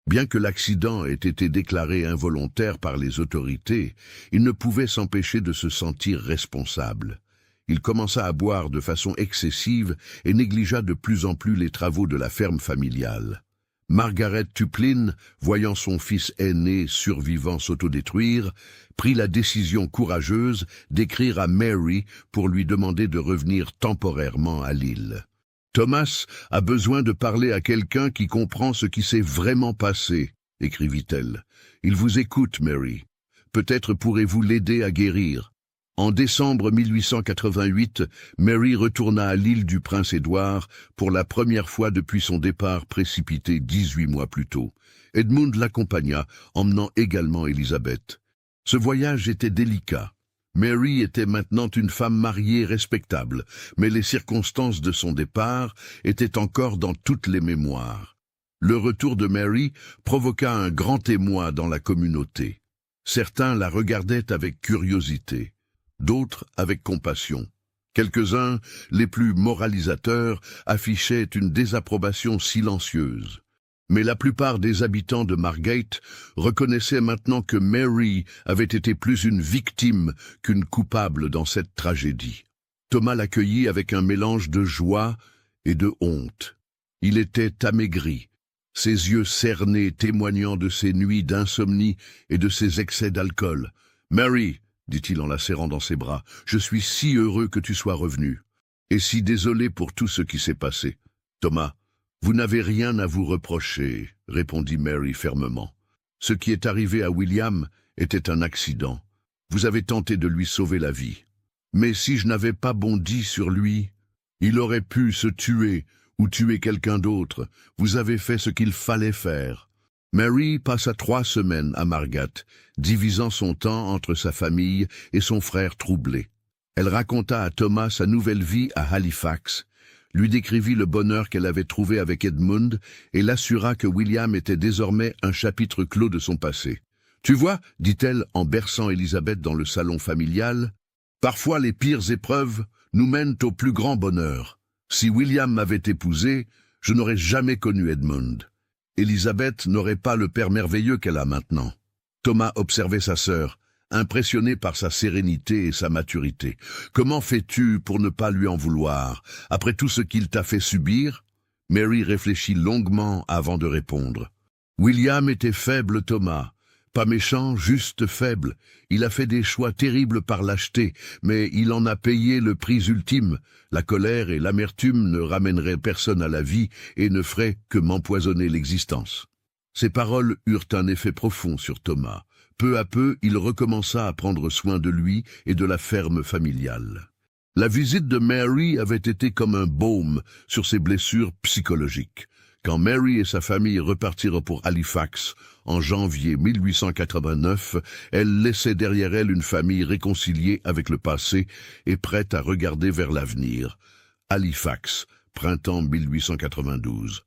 Bien que l'accident ait été déclaré involontaire par les autorités, il ne pouvait s'empêcher de se sentir responsable. Il commença à boire de façon excessive et négligea de plus en plus les travaux de la ferme familiale. Margaret Tuplin, voyant son fils aîné survivant s'autodétruire, prit la décision courageuse d'écrire à Mary pour lui demander de revenir temporairement à l'île. « Thomas a besoin de parler à quelqu'un qui comprend ce qui s'est vraiment passé, » écrivit-elle. « Il vous écoute, Mary. Peut-être pourrez-vous l'aider à guérir. » En décembre 1888, Mary retourna à l'île du Prince-Édouard pour la première fois depuis son départ précipité 18 mois plus tôt. Edmund l'accompagna, emmenant également Elizabeth. Ce voyage était délicat. Mary était maintenant une femme mariée respectable, mais les circonstances de son départ étaient encore dans toutes les mémoires. Le retour de Mary provoqua un grand émoi dans la communauté. Certains la regardaient avec curiosité, d'autres avec compassion. Quelques-uns, les plus moralisateurs, affichaient une désapprobation silencieuse. Mais la plupart des habitants de Margate reconnaissaient maintenant que Mary avait été plus une victime qu'une coupable dans cette tragédie. Thomas l'accueillit avec un mélange de joie et de honte. Il était amaigri, ses yeux cernés témoignant de ses nuits d'insomnie et de ses excès d'alcool. « Mary, dit-il en la serrant dans ses bras, je suis si heureux que tu sois revenue, et si désolé pour tout ce qui s'est passé. Thomas, vous n'avez rien à vous reprocher, répondit Mary fermement. Ce qui est arrivé à William était un accident. Vous avez tenté de lui sauver la vie. Mais si je n'avais pas bondi sur lui, il aurait pu se tuer ou tuer quelqu'un d'autre. Vous avez fait ce qu'il fallait faire. Mary passa 3 semaines à Margate, divisant son temps entre sa famille et son frère troublé. Elle raconta à Thomas sa nouvelle vie à Halifax, lui décrivit le bonheur qu'elle avait trouvé avec Edmund et l'assura que William était désormais un chapitre clos de son passé. « Tu vois, dit-elle en berçant Élisabeth dans le salon familial, « parfois les pires épreuves nous mènent au plus grand bonheur. Si William m'avait épousé, je n'aurais jamais connu Edmund. Élisabeth n'aurait pas le père merveilleux qu'elle a maintenant. » Thomas observait sa sœur, impressionné par sa sérénité et sa maturité. « Comment fais-tu pour ne pas lui en vouloir, après tout ce qu'il t'a fait subir ?» Mary réfléchit longuement avant de répondre. « William était faible, Thomas. Pas méchant, juste faible. Il a fait des choix terribles par lâcheté, mais il en a payé le prix ultime. La colère et l'amertume ne ramèneraient personne à la vie et ne feraient que m'empoisonner l'existence. » Ces paroles eurent un effet profond sur Thomas. Peu à peu, il recommença à prendre soin de lui et de la ferme familiale. La visite de Mary avait été comme un baume sur ses blessures psychologiques. Quand Mary et sa famille repartirent pour Halifax en janvier 1889, elle laissait derrière elle une famille réconciliée avec le passé et prête à regarder vers l'avenir. Halifax, printemps 1892.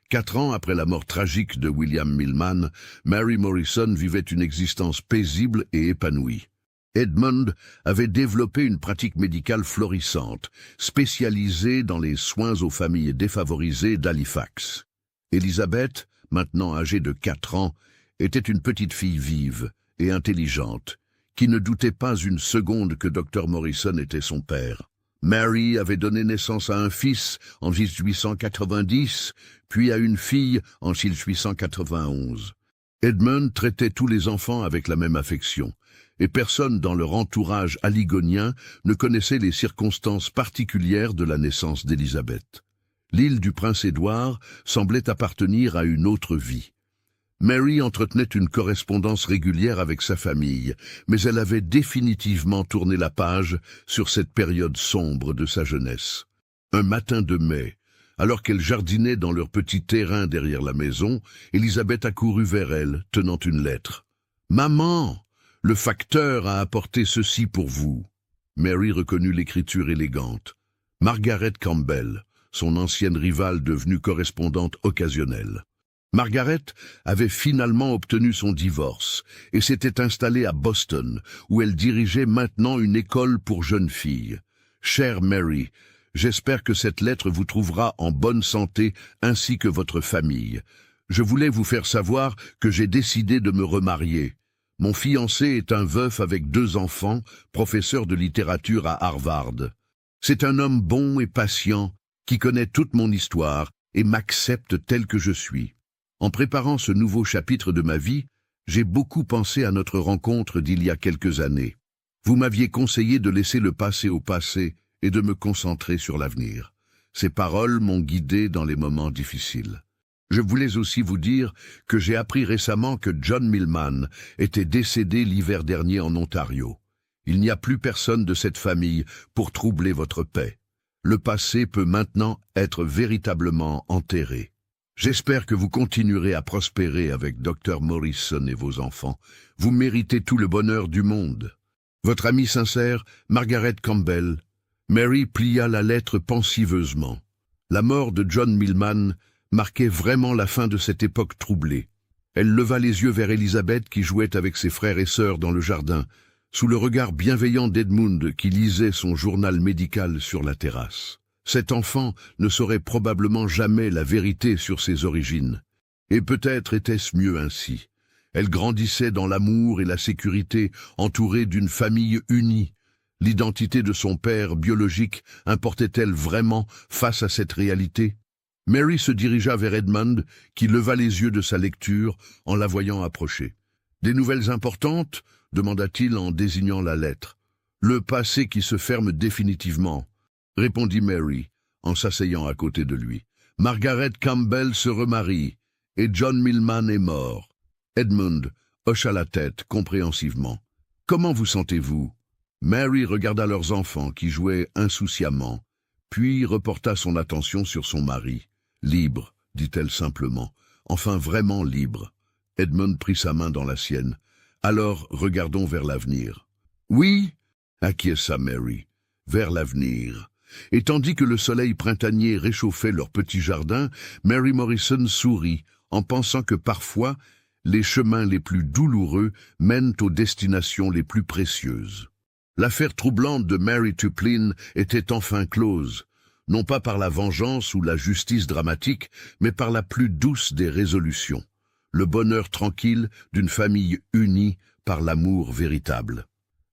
4 ans après la mort tragique de William Millman, Mary Morrison vivait une existence paisible et épanouie. Edmund avait développé une pratique médicale florissante, spécialisée dans les soins aux familles défavorisées d'Halifax. Élisabeth, maintenant âgée de 4 ans, était une petite fille vive et intelligente, qui ne doutait pas une seconde que Dr Morrison était son père. Mary avait donné naissance à un fils en 1890, puis à une fille en 1891. Edmund traitait tous les enfants avec la même affection, et personne dans leur entourage aligonien ne connaissait les circonstances particulières de la naissance d'Élisabeth. L'île du Prince-Édouard semblait appartenir à une autre vie. Mary entretenait une correspondance régulière avec sa famille, mais elle avait définitivement tourné la page sur cette période sombre de sa jeunesse. Un matin de mai, alors qu'elle jardinait dans leur petit terrain derrière la maison, Élisabeth accourut vers elle, tenant une lettre. « Maman, le facteur a apporté ceci pour vous. » Mary reconnut l'écriture élégante. Margaret Campbell, son ancienne rivale devenue correspondante occasionnelle. Margaret avait finalement obtenu son divorce et s'était installée à Boston, où elle dirigeait maintenant une école pour jeunes filles. « Chère Mary, j'espère que cette lettre vous trouvera en bonne santé ainsi que votre famille. Je voulais vous faire savoir que j'ai décidé de me remarier. Mon fiancé est un veuf avec 2 enfants, professeur de littérature à Harvard. C'est un homme bon et patient qui connaît toute mon histoire et m'accepte tel que je suis. En préparant ce nouveau chapitre de ma vie, j'ai beaucoup pensé à notre rencontre d'il y a quelques années. Vous m'aviez conseillé de laisser le passé au passé et de me concentrer sur l'avenir. Ces paroles m'ont guidé dans les moments difficiles. Je voulais aussi vous dire que j'ai appris récemment que John Millman était décédé l'hiver dernier en Ontario. Il n'y a plus personne de cette famille pour troubler votre paix. Le passé peut maintenant être véritablement enterré. J'espère que vous continuerez à prospérer avec Dr Morrison et vos enfants. Vous méritez tout le bonheur du monde. Votre amie sincère, Margaret Campbell. Mary plia la lettre pensiveusement. La mort de John Millman marquait vraiment la fin de cette époque troublée. Elle leva les yeux vers Elizabeth qui jouait avec ses frères et sœurs dans le jardin, sous le regard bienveillant d'Edmund qui lisait son journal médical sur la terrasse. Cet enfant ne saurait probablement jamais la vérité sur ses origines. Et peut-être était-ce mieux ainsi. Elle grandissait dans l'amour et la sécurité, entourée d'une famille unie. L'identité de son père biologique importait-elle vraiment face à cette réalité? Mary se dirigea vers Edmund, qui leva les yeux de sa lecture en la voyant approcher. « Des nouvelles importantes ?» demanda-t-il en désignant la lettre. « Le passé qui se ferme définitivement », répondit Mary, en s'asseyant à côté de lui. « Margaret Campbell se remarie, et John Millman est mort. » Edmund hocha la tête compréhensivement. « Comment vous sentez-vous » Mary regarda leurs enfants qui jouaient insouciamment, puis reporta son attention sur son mari. « Libre, dit-elle simplement. Enfin vraiment libre. » Edmund prit sa main dans la sienne. « Alors, regardons vers l'avenir. »« Oui, » acquiesça Mary, « vers l'avenir. » Et tandis que le soleil printanier réchauffait leur petit jardin, Mary Morrison sourit, en pensant que parfois, les chemins les plus douloureux mènent aux destinations les plus précieuses. L'affaire troublante de Mary Tuplin était enfin close, non pas par la vengeance ou la justice dramatique, mais par la plus douce des résolutions, le bonheur tranquille d'une famille unie par l'amour véritable.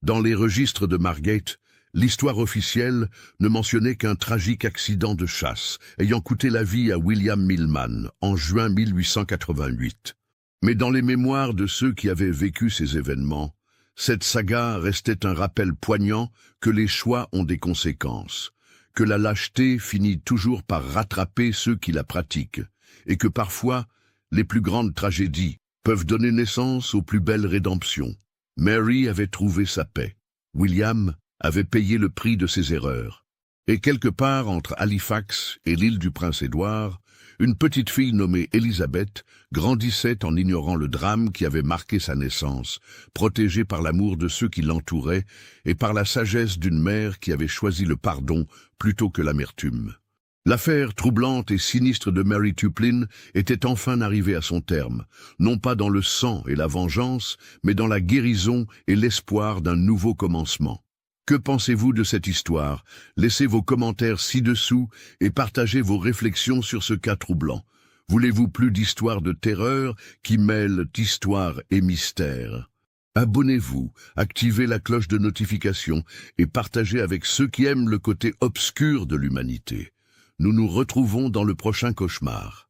Dans les registres de Margate, l'histoire officielle ne mentionnait qu'un tragique accident de chasse ayant coûté la vie à William Millman en juin 1888. Mais dans les mémoires de ceux qui avaient vécu ces événements, cette saga restait un rappel poignant que les choix ont des conséquences, que la lâcheté finit toujours par rattraper ceux qui la pratiquent, et que parfois, les plus grandes tragédies peuvent donner naissance aux plus belles rédemptions. Mary avait trouvé sa paix. William avait payé le prix de ses erreurs. Et quelque part entre Halifax et l'île du Prince-Édouard, une petite fille nommée Elizabeth grandissait en ignorant le drame qui avait marqué sa naissance, protégée par l'amour de ceux qui l'entouraient et par la sagesse d'une mère qui avait choisi le pardon plutôt que l'amertume. L'affaire troublante et sinistre de Mary Tuplin était enfin arrivée à son terme, non pas dans le sang et la vengeance, mais dans la guérison et l'espoir d'un nouveau commencement. Que pensez-vous de cette histoire? Laissez vos commentaires ci-dessous et partagez vos réflexions sur ce cas troublant. Voulez-vous plus d'histoires de terreur qui mêlent histoire et mystère? Abonnez-vous, activez la cloche de notification et partagez avec ceux qui aiment le côté obscur de l'humanité. Nous nous retrouvons dans le prochain cauchemar.